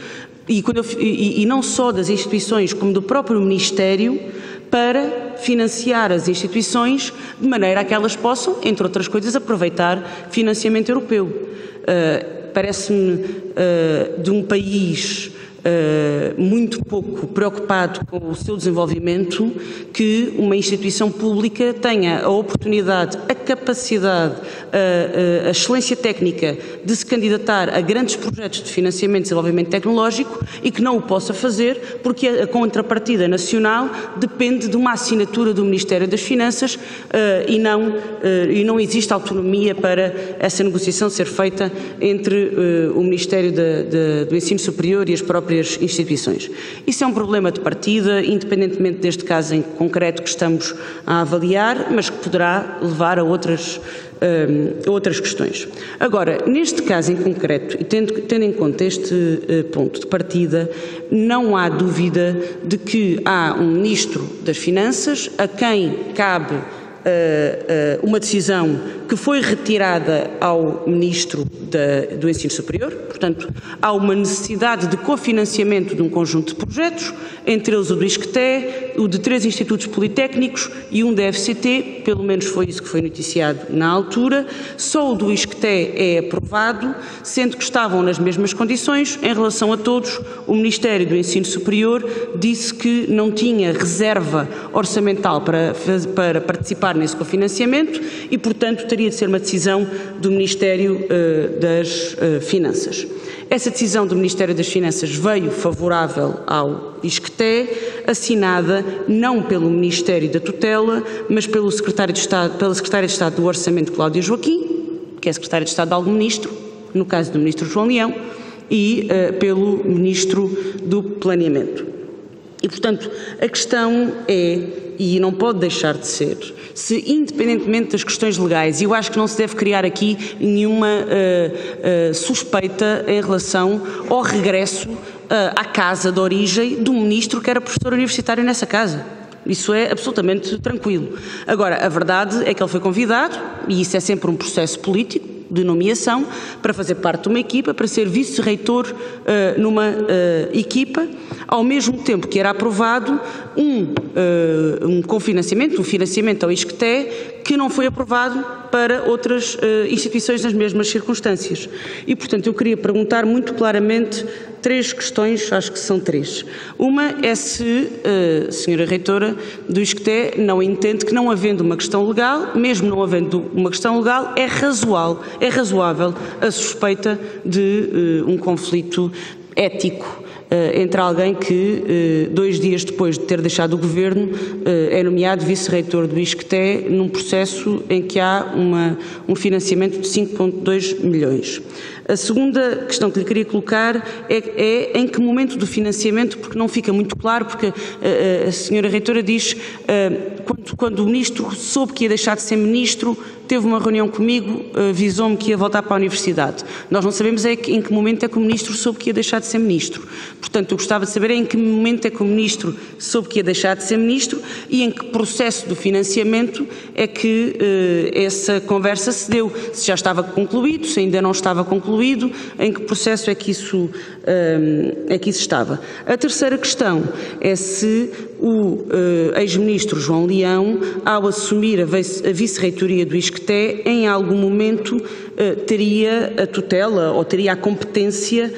e não só das instituições como do próprio Ministério, para financiar as instituições de maneira a que elas possam, entre outras coisas, aproveitar financiamento europeu. Parece-me de um país muito pouco preocupado com o seu desenvolvimento que uma instituição pública tenha a oportunidade, a capacidade, a excelência técnica de se candidatar a grandes projetos de financiamento e desenvolvimento tecnológico e que não o possa fazer porque a contrapartida nacional depende de uma assinatura do Ministério das Finanças e não existe autonomia para essa negociação ser feita entre o Ministério do Ensino Superior e as próprias instituições. Isso é um problema de partida, independentemente deste caso em concreto que estamos a avaliar, mas que poderá levar a outras questões. Agora, neste caso em concreto, e tendo em conta este ponto de partida, não há dúvida de que há um Ministro das Finanças a quem cabe uma decisão que foi retirada ao Ministro do Ensino Superior. Portanto, há uma necessidade de cofinanciamento de um conjunto de projetos, entre eles o do ISCTE, o de 3 institutos politécnicos e um da FCT, pelo menos foi isso que foi noticiado na altura. Só o do ISCTE é aprovado, sendo que estavam nas mesmas condições. Em relação a todos, o Ministério do Ensino Superior disse que não tinha reserva orçamental para participar nesse cofinanciamento e, portanto, teria de ser uma decisão do Ministério das Finanças. Essa decisão do Ministério das Finanças veio favorável ao ISCTE, assinada não pelo Ministério da Tutela, mas pela Secretária de Estado do Orçamento, Cláudia Joaquim, que é Secretária de Estado de algum Ministro, no caso do Ministro João Leão, e pelo Ministro do Planeamento. E, portanto, a questão é, e não pode deixar de ser, se independentemente das questões legais, e eu acho que não se deve criar aqui nenhuma suspeita em relação ao regresso à casa de origem do ministro que era professor universitário nessa casa. Isso é absolutamente tranquilo. Agora, a verdade é que ele foi convidado, e isso é sempre um processo político, de nomeação, para fazer parte de uma equipa, para ser vice-reitor numa equipa, ao mesmo tempo que era aprovado um cofinanciamento, um financiamento ao ISCTE, que não foi aprovado para outras instituições nas mesmas circunstâncias. E, portanto, eu queria perguntar muito claramente 3 questões, acho que são 3. Uma é se a senhora reitora do ISCTE não entende que, não havendo uma questão legal, mesmo não havendo uma questão legal, é razoável a suspeita de um conflito ético entre alguém que, 2 dias depois de ter deixado o Governo, é nomeado vice-reitor do ISCTE num processo em que há um financiamento de 5,2 milhões. A segunda questão que lhe queria colocar é em que momento do financiamento, porque não fica muito claro, porque a senhora reitora diz, quando o ministro soube que ia deixar de ser ministro, teve uma reunião comigo, avisou-me que ia voltar para a universidade. Nós não sabemos em que momento é que o ministro soube que ia deixar de ser ministro. Portanto, eu gostava de saber em que momento é que o ministro soube que ia deixar de ser ministro e em que processo do financiamento é que essa conversa se deu. Se já estava concluído, se ainda não estava concluído, em que processo é que isso estava. A terceira questão é se o ex-ministro João Leão, ao assumir a vice-reitoria do ISCTE, em algum momento teria a tutela ou teria a competência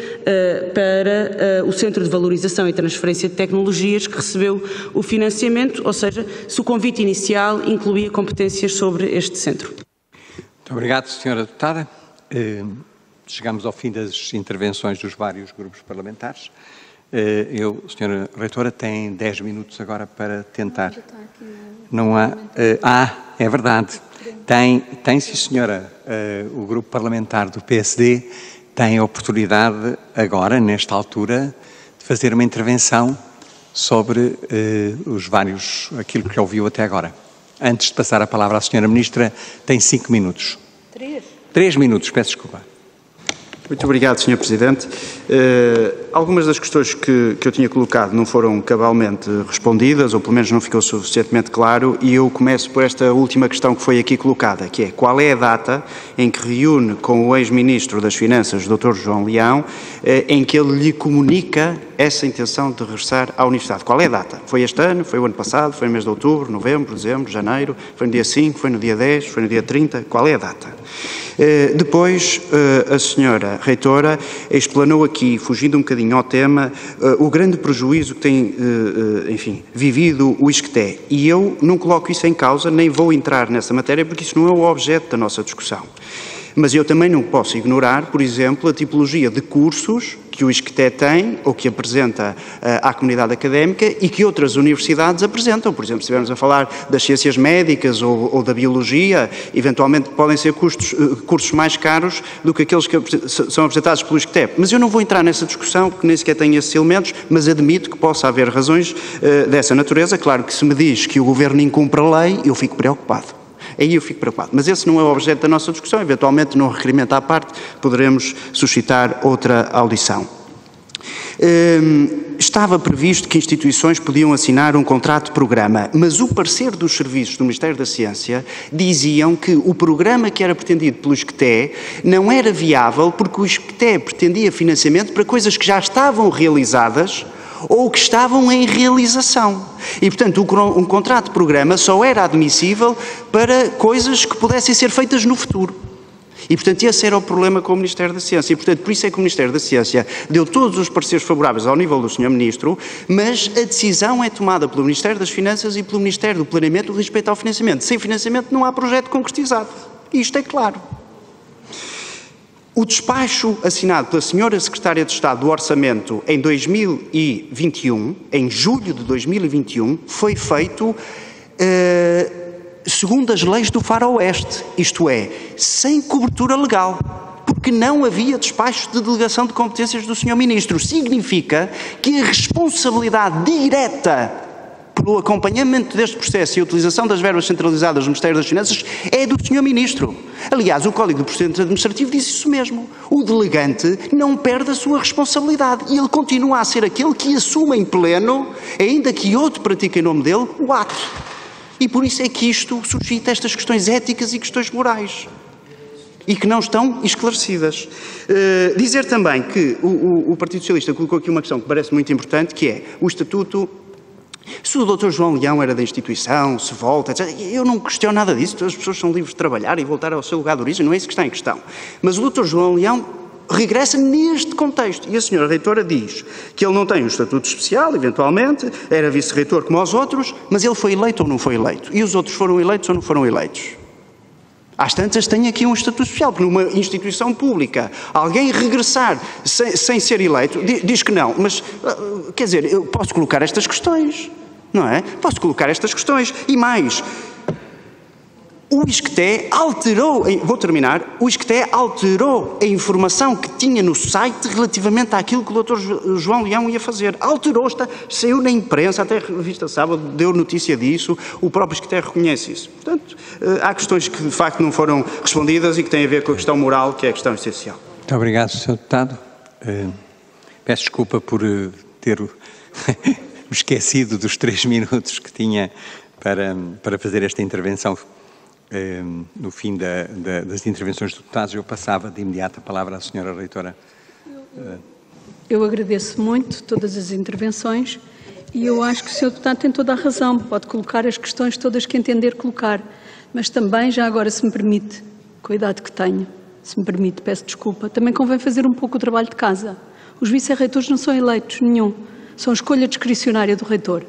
para o Centro de Valorização e Transferência de Tecnologias que recebeu o financiamento, ou seja, se o convite inicial incluía competências sobre este centro. Muito obrigado, Sra. Deputada. Chegamos ao fim das intervenções dos vários grupos parlamentares. Sra. Reitora, tem 10 minutos agora para tentar. Não há... é verdade. Tem sim, senhora. O grupo parlamentar do PSD tem a oportunidade agora, nesta altura, de fazer uma intervenção sobre aquilo que ouviu até agora. Antes de passar a palavra à senhora Ministra, tem 5 minutos. 3 minutos, peço desculpa. Muito obrigado, Sr. Presidente. Algumas das questões que eu tinha colocado não foram cabalmente respondidas, ou pelo menos não ficou suficientemente claro, e eu começo por esta última questão que foi aqui colocada, que é: qual é a data em que reúne com o ex-ministro das Finanças, Dr. João Leão, em que ele lhe comunica essa intenção de regressar à Universidade? Qual é a data? Foi este ano? Foi o ano passado? Foi no mês de outubro, novembro, dezembro, janeiro? Foi no dia 5? Foi no dia 10? Foi no dia 30? Qual é a data? Depois, a senhora reitora explanou aqui, fugindo um bocadinho ao tema, o grande prejuízo que tem, enfim, vivido o ISCTE. E eu não coloco isso em causa, nem vou entrar nessa matéria, porque isso não é o objeto da nossa discussão. Mas eu também não posso ignorar, por exemplo, a tipologia de cursos que o ISCTE tem, ou que apresenta à comunidade académica, e que outras universidades apresentam. Por exemplo, se estivermos a falar das ciências médicas ou da biologia, eventualmente podem ser cursos mais caros do que aqueles que são apresentados pelo ISCTE. Mas eu não vou entrar nessa discussão, porque nem sequer tenho esses elementos, mas admito que possa haver razões dessa natureza. Claro que se me diz que o Governo incumpre a lei, eu fico preocupado. Aí eu fico preocupado. Mas esse não é o objeto da nossa discussão. Eventualmente, num requerimento à parte, poderemos suscitar outra audição. Estava previsto que instituições podiam assinar um contrato de programa, mas o parecer dos serviços do Ministério da Ciência diziam que o programa que era pretendido pelo ISCTE não era viável porque o ISCTE pretendia financiamento para coisas que já estavam realizadas ou que estavam em realização. E, portanto, um contrato de programa só era admissível para coisas que pudessem ser feitas no futuro. E, portanto, esse era o problema com o Ministério da Ciência. E, portanto, por isso é que o Ministério da Ciência deu todos os pareceres favoráveis ao nível do Sr. Ministro, mas a decisão é tomada pelo Ministério das Finanças e pelo Ministério do Planeamento respeito ao financiamento. Sem financiamento não há projeto concretizado. E isto é claro. O despacho assinado pela Sra. Secretária de Estado do Orçamento em 2021, em julho de 2021, foi feito segundo as leis do Faroeste, isto é, sem cobertura legal, porque não havia despacho de delegação de competências do Sr. Ministro. Significa que a responsabilidade direta pelo acompanhamento deste processo e a utilização das verbas centralizadas do Ministério das Finanças é do Sr. Ministro. Aliás, o Código de Procedimento Administrativo diz isso mesmo. O delegante não perde a sua responsabilidade e ele continua a ser aquele que assume em pleno, ainda que outro pratique em nome dele, o ato. E por isso é que isto suscita estas questões éticas e questões morais e que não estão esclarecidas. Dizer também que o Partido Socialista colocou aqui uma questão que parece muito importante, que é o Estatuto. Se o Dr. João Leão era da instituição, se volta, etc. Eu não questiono nada disso, as pessoas são livres de trabalhar e voltar ao seu lugar de origem, não é isso que está em questão. Mas o Dr. João Leão regressa neste contexto. E a Sra. Reitora diz que ele não tem um estatuto especial, eventualmente, era vice-reitor como os outros, mas ele foi eleito ou não foi eleito? E os outros foram eleitos ou não foram eleitos? Às tantas tem aqui um estatuto especial, porque numa instituição pública, alguém regressar sem ser eleito, diz que não, mas, quer dizer, eu posso colocar estas questões, não é? Posso colocar estas questões. E mais, o ISCTE alterou, vou terminar, o ISCTE alterou a informação que tinha no site relativamente àquilo que o Dr. João Leão ia fazer. Alterou-está, saiu na imprensa, até a revista Sábado deu notícia disso, o próprio ISCTE reconhece isso. Portanto, há questões que de facto não foram respondidas e que têm a ver com a questão moral, que é a questão essencial. Muito obrigado, Sr. Deputado. Peço desculpa por ter me esquecido dos 3 minutos que tinha para fazer esta intervenção. No fim das intervenções dos deputados, eu passava de imediato a palavra à Sra. Reitora. Eu agradeço muito todas as intervenções e eu acho que o Sr. Deputado tem toda a razão, pode colocar as questões todas que entender colocar, mas também, já agora, se me permite, com a idade que tenho, se me permite, peço desculpa, também convém fazer um pouco o trabalho de casa. Os vice-reitores não são eleitos, nenhum, são escolha discricionária do reitor.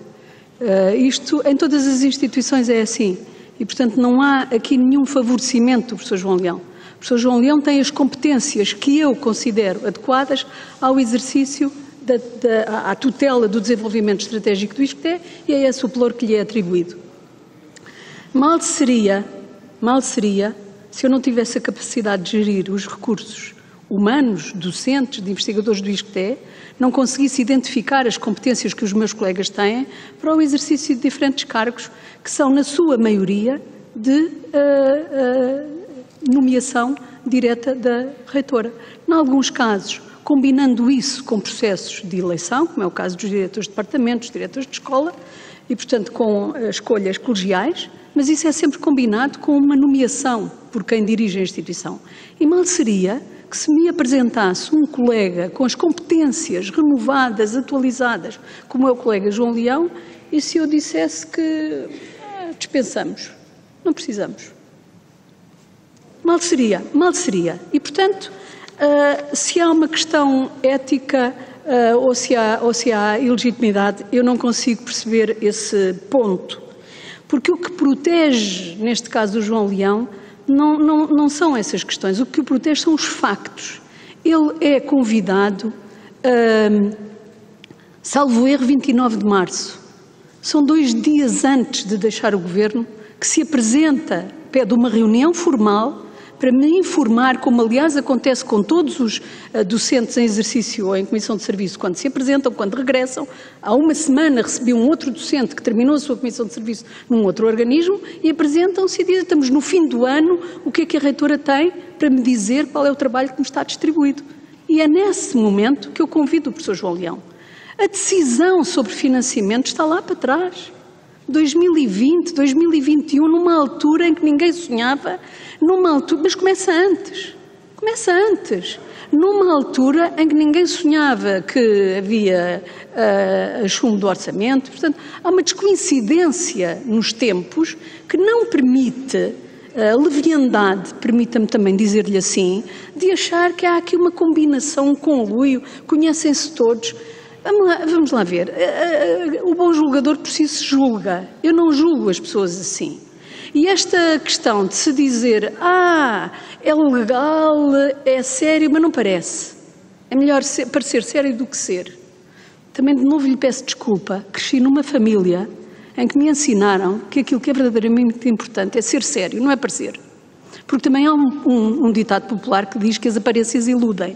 Isto, em todas as instituições é assim. E, portanto, não há aqui nenhum favorecimento do professor João Leão. O professor João Leão tem as competências que eu considero adequadas ao exercício à tutela do desenvolvimento estratégico do ISCTE e é esse o pelouro que lhe é atribuído. Mal seria se eu não tivesse a capacidade de gerir os recursos humanos, docentes, de investigadores do ISCTE, não conseguisse identificar as competências que os meus colegas têm para o exercício de diferentes cargos, que são, na sua maioria, de nomeação direta da reitora. Em alguns casos, combinando isso com processos de eleição, como é o caso dos diretores de departamentos, diretores de escola, e, portanto, com escolhas colegiais, mas isso é sempre combinado com uma nomeação por quem dirige a instituição. E mal seria que se me apresentasse um colega com as competências renovadas, atualizadas, como é o colega João Leão, e se eu dissesse que dispensamos, não precisamos. Mal seria. E, portanto, se há uma questão ética ou se há ilegitimidade, eu não consigo perceber esse ponto. Porque o que protege, neste caso do João Leão, não são essas questões. O que o protege são os factos. Ele é convidado, salvo erro, 29 de março. São 2 dias antes de deixar o governo que se apresenta, pede uma reunião formal para me informar, como aliás acontece com todos os docentes em exercício ou em comissão de serviço, quando se apresentam, quando regressam. Há uma semana recebi um outro docente que terminou a sua comissão de serviço num outro organismo e apresentam-se e dizem: estamos no fim do ano, o que é que a reitora tem para me dizer qual é o trabalho que me está distribuído? E é nesse momento que eu convido o professor João Leão. A decisão sobre financiamento está lá para trás. 2020, 2021, numa altura em que ninguém sonhava, mas começa antes. Começa antes. Numa altura em que ninguém sonhava que havia chumbo do orçamento. Portanto, há uma descoincidência nos tempos que não permite a leviandade, permita-me também dizer-lhe assim, de achar que há aqui uma combinação, um conluio, conhecem-se todos. Vamos lá ver. O bom julgador por si se julga. Eu não julgo as pessoas assim. E esta questão de se dizer, é legal, é sério, mas não parece. É melhor parecer sério do que ser. Também de novo lhe peço desculpa. Cresci numa família em que me ensinaram que aquilo que é verdadeiramente importante é ser sério, não é parecer. Porque também há um ditado popular que diz que as aparências iludem.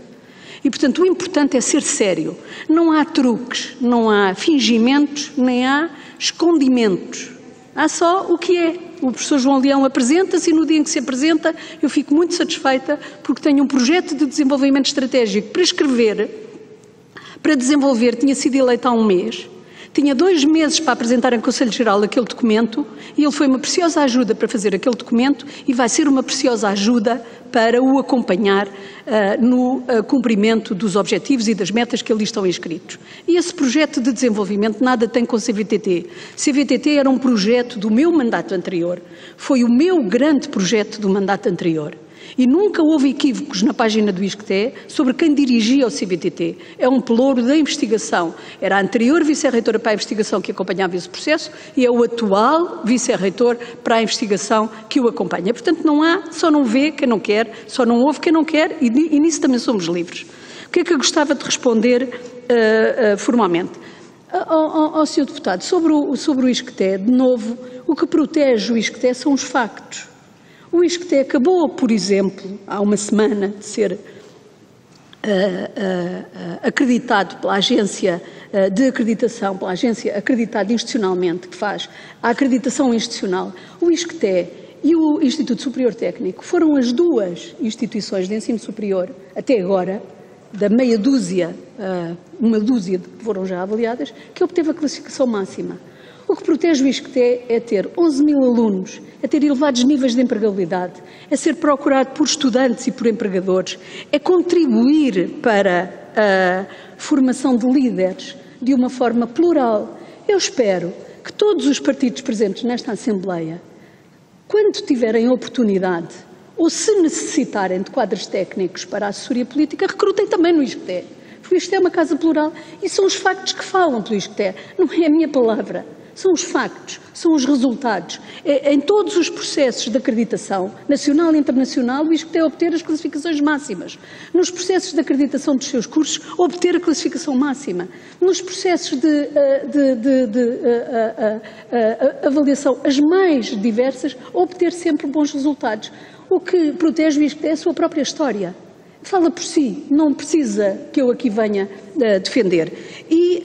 E, portanto, o importante é ser sério. Não há truques, não há fingimentos, nem há escondimentos. Há só o que é. O professor João Leão apresenta-se e no dia em que se apresenta eu fico muito satisfeita porque tenho um projeto de desenvolvimento estratégico para escrever, para desenvolver, tinha sido eleito há um mês, tinha 2 meses para apresentar em Conselho Geral aquele documento e ele foi uma preciosa ajuda para fazer aquele documento e vai ser uma preciosa ajuda para o acompanhar no cumprimento dos objetivos e das metas que ali estão inscritos. E esse projeto de desenvolvimento nada tem com o CVTT. CVTT era um projeto do meu mandato anterior, foi o meu grande projeto do mandato anterior. E nunca houve equívocos na página do ISCTE sobre quem dirigia o CVTT. É um pelouro da investigação. Era a anterior vice-reitora para a investigação que acompanhava esse processo e é o atual vice-reitor para a investigação que o acompanha. Portanto, não há, só não vê quem não quer, só não ouve quem não quer e nisso também somos livres. O que é que eu gostava de responder formalmente? Ao Sr. Deputado, sobre o ISCTE, de novo, o que protege o ISCTE são os factos. O ISCTE acabou, por exemplo, há uma semana de ser acreditado pela agência de acreditação, pela agência acreditada institucionalmente, que faz a acreditação institucional. O ISCTE e o Instituto Superior Técnico foram as 2 instituições de ensino superior, até agora, da meia dúzia, uma dúzia que foram já avaliadas, que obteve a classificação máxima. O que protege o ISCTE é ter 11.000 alunos, é ter elevados níveis de empregabilidade, é ser procurado por estudantes e por empregadores, é contribuir para a formação de líderes de uma forma plural. Eu espero que todos os partidos presentes nesta Assembleia, quando tiverem oportunidade ou se necessitarem de quadros técnicos para a assessoria política, recrutem também no ISCTE, porque isto é uma casa plural e são os factos que falam pelo ISCTE, não é a minha palavra. São os factos, são os resultados. Em todos os processos de acreditação, nacional e internacional, o ISCTE é obter as classificações máximas. Nos processos de acreditação dos seus cursos, obter a classificação máxima. Nos processos de avaliação, as mais diversas, obter sempre bons resultados. O que protege o ISCTE é a sua própria história. Fala por si, não precisa que eu aqui venha defender. E,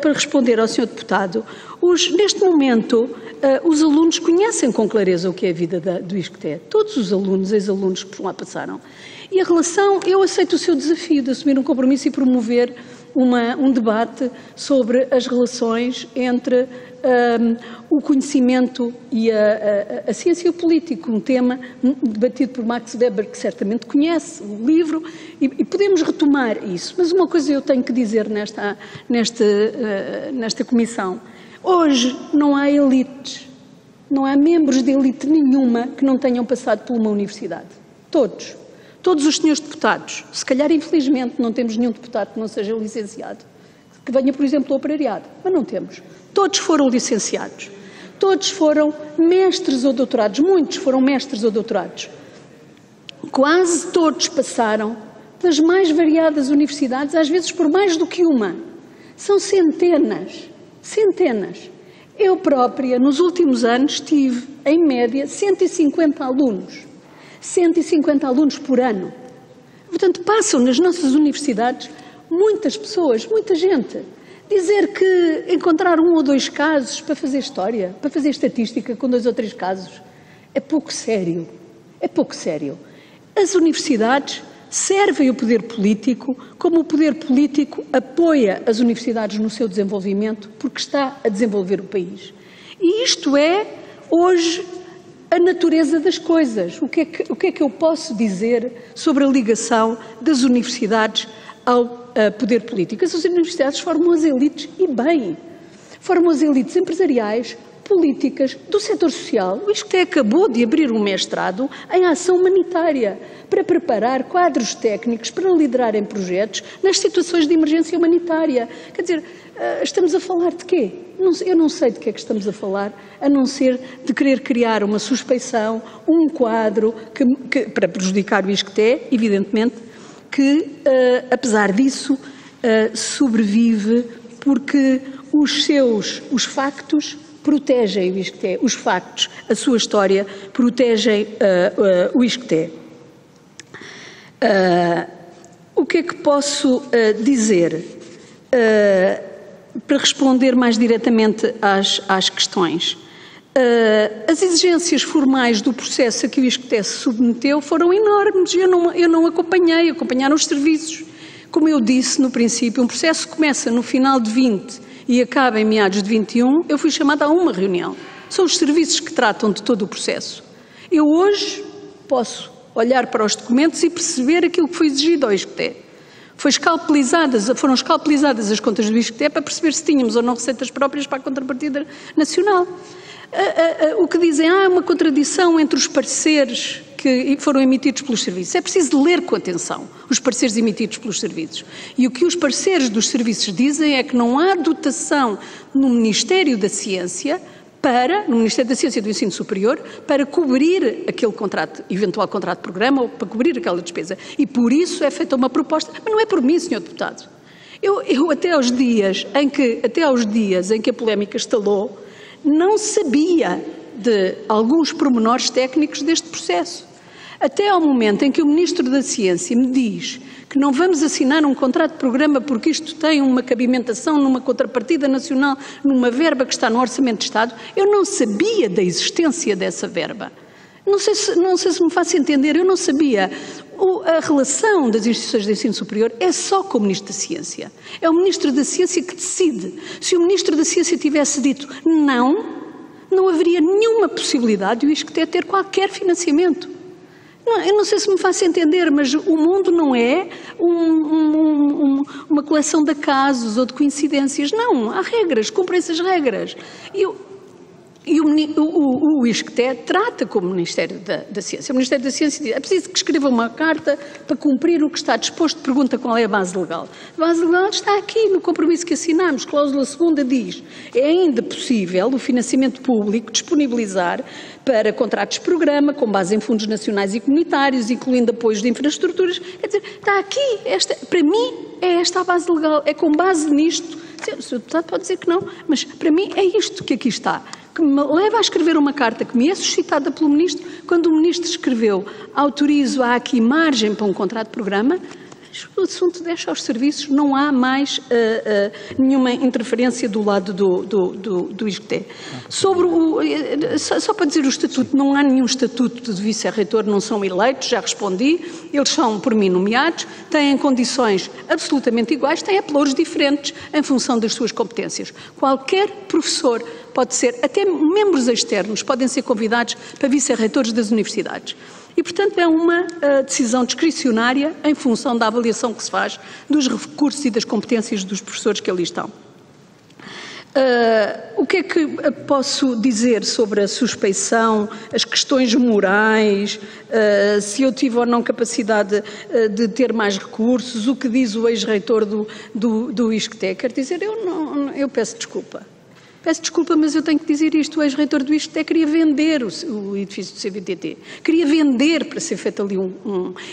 para responder ao Sr. Deputado, neste momento, os alunos conhecem com clareza o que é a vida do ISCTE. Todos os alunos, ex-alunos que por lá passaram. E a relação, eu aceito o seu desafio de assumir um compromisso e promover um debate sobre as relações entre o conhecimento e a ciência e o político, um tema debatido por Max Weber, que certamente conhece o livro, e podemos retomar isso. Mas uma coisa eu tenho que dizer nesta comissão. Hoje não há elites, não há membros de elite nenhuma que não tenham passado por uma universidade. Todos. Todos os senhores deputados. Se calhar, infelizmente, não temos nenhum deputado que não seja licenciado, que venha, por exemplo, do operariado, mas não temos. Todos foram licenciados. Todos foram mestres ou doutorados. Muitos foram mestres ou doutorados. Quase todos passaram pelas mais variadas universidades, às vezes por mais do que uma. São centenas. Centenas. Eu própria, nos últimos anos, tive, em média, 150 alunos. 150 alunos por ano. Portanto, passam nas nossas universidades muitas pessoas, muita gente. Dizer que encontrar 1 ou 2 casos para fazer história, para fazer estatística com 2 ou 3 casos, é pouco sério. É pouco sério. As universidades servem o poder político, como o poder político apoia as universidades no seu desenvolvimento, porque está a desenvolver o país. E isto é, hoje, a natureza das coisas. O que é que eu posso dizer sobre a ligação das universidades ao poder político? As universidades formam as elites, e bem, formam as elites empresariais, políticas, do setor social. O ISCTE acabou de abrir um mestrado em ação humanitária para preparar quadros técnicos para liderarem projetos nas situações de emergência humanitária. Quer dizer, estamos a falar de quê? Eu não sei de que é que estamos a falar, a não ser de querer criar uma suspeição, um quadro para prejudicar o ISCTE, evidentemente, que, apesar disso, sobrevive porque os factos protegem o ISCTE, os factos, a sua história, protegem o ISCTE. O que é que posso dizer para responder mais diretamente às questões? As exigências formais do processo a que o ISCTE se submeteu foram enormes. Eu não acompanhei, acompanharam os serviços. Como eu disse no princípio, um processo começa no final de 20 e acaba em meados de 21, eu fui chamada a uma reunião. São os serviços que tratam de todo o processo. Eu hoje posso olhar para os documentos e perceber aquilo que foi exigido ao ISCTE. Foram escalpelizadas as contas do ISCTE para perceber se tínhamos ou não receitas próprias para a contrapartida nacional. O que dizem, uma contradição entre os pareceres que foram emitidos pelos serviços. É preciso ler com atenção os pareceres emitidos pelos serviços. E o que os pareceres dos serviços dizem é que não há dotação no Ministério da Ciência no Ministério da Ciência e do Ensino Superior, para cobrir aquele eventual contrato de programa ou para cobrir aquela despesa. E por isso é feita uma proposta, mas não é por mim, Sr. Deputado. Eu até aos dias em que a polémica estalou, não sabia de alguns pormenores técnicos deste processo. Até ao momento em que o Ministro da Ciência me diz que não vamos assinar um contrato de programa porque isto tem uma cabimentação numa contrapartida nacional, numa verba que está no Orçamento de Estado, eu não sabia da existência dessa verba. Não sei se me faço entender, eu não sabia. A relação das instituições de ensino superior é só com o Ministro da Ciência. É o Ministro da Ciência que decide. Se o Ministro da Ciência tivesse dito não haveria nenhuma possibilidade de o ISCTE ter qualquer financiamento. Eu não sei se me faço entender, mas o mundo não é uma coleção de acasos ou de coincidências. Não, há regras, cumprem-se as regras. E o ISCTE trata como o Ministério da Ciência. O Ministério da Ciência diz, é preciso que escreva uma carta para cumprir o que está disposto, pergunta qual é a base legal. A base legal está aqui no compromisso que assinamos, cláusula 2ª diz, é ainda possível o financiamento público disponibilizar para contratos de programa, com base em fundos nacionais e comunitários, incluindo apoios de infraestruturas. Quer dizer, está aqui, para mim é esta a base legal, é com base nisto. O Sr. Deputado pode dizer que não, mas para mim é isto que aqui está, que me leva a escrever uma carta que me é suscitada pelo Ministro, quando o Ministro escreveu, autorizo, há aqui margem para um contrato de programa, o assunto deixa aos serviços, não há mais nenhuma interferência do lado do ISCTE. Só para dizer o estatuto, não há nenhum estatuto de vice-reitor, não são eleitos, já respondi, eles são por mim nomeados, têm condições absolutamente iguais, têm pelouros diferentes em função das suas competências. Qualquer professor pode ser, até membros externos podem ser convidados para vice-reitores das universidades. E, portanto, é uma decisão discricionária em função da avaliação que se faz dos recursos e das competências dos professores que ali estão. O que é que posso dizer sobre a suspeição, as questões morais, se eu tive ou não capacidade de ter mais recursos, o que diz o ex-reitor do ISCTE? Quer dizer, eu peço desculpa. Peço desculpa, mas eu tenho que dizer isto. O ex-reitor do ISCTE queria vender o edifício do CVTT. Queria vender para ser feito ali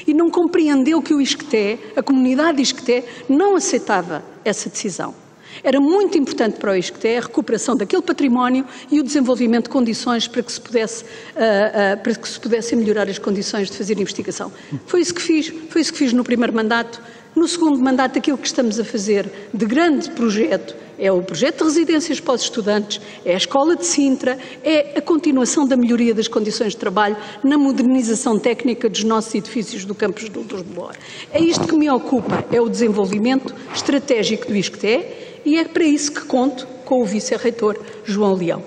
e não compreendeu que o ISCTE, a comunidade ISCTE, não aceitava essa decisão. Era muito importante para o ISCTE a recuperação daquele património e o desenvolvimento de condições para que se pudessem melhorar as condições de fazer investigação. Foi isso que fiz no primeiro mandato. No segundo mandato, aquilo que estamos a fazer de grande projeto é o projeto de residências para os estudantes, é a Escola de Sintra, é a continuação da melhoria das condições de trabalho na modernização técnica dos nossos edifícios do campus de Lisboa. É isto que me ocupa, é o desenvolvimento estratégico do ISCTE e é para isso que conto com o vice-reitor João Leão.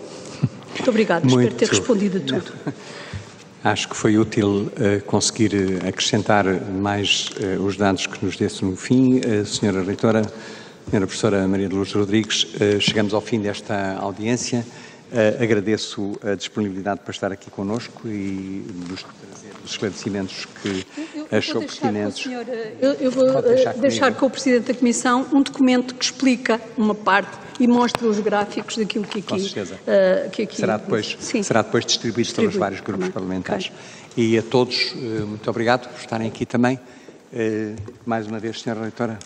Muito obrigada, espero ter respondido a tudo. Acho que foi útil conseguir acrescentar mais os dados que nos desse no fim. Senhora Reitora, Senhora Professora Maria de Lourdes Rodrigues, chegamos ao fim desta audiência. Agradeço a disponibilidade para estar aqui connosco e dos esclarecimentos que achou pertinentes. Eu vou deixar com o Presidente da Comissão um documento que explica uma parte e mostra os gráficos daquilo que aqui... Com certeza. Que aqui será depois distribuído pelos vários grupos parlamentares. Okay. E a todos, muito obrigado por estarem aqui também. Mais uma vez, Senhora Reitora,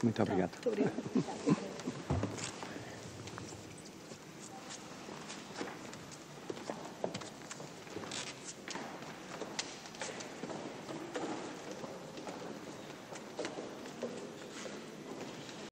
muito obrigado. Muito obrigado.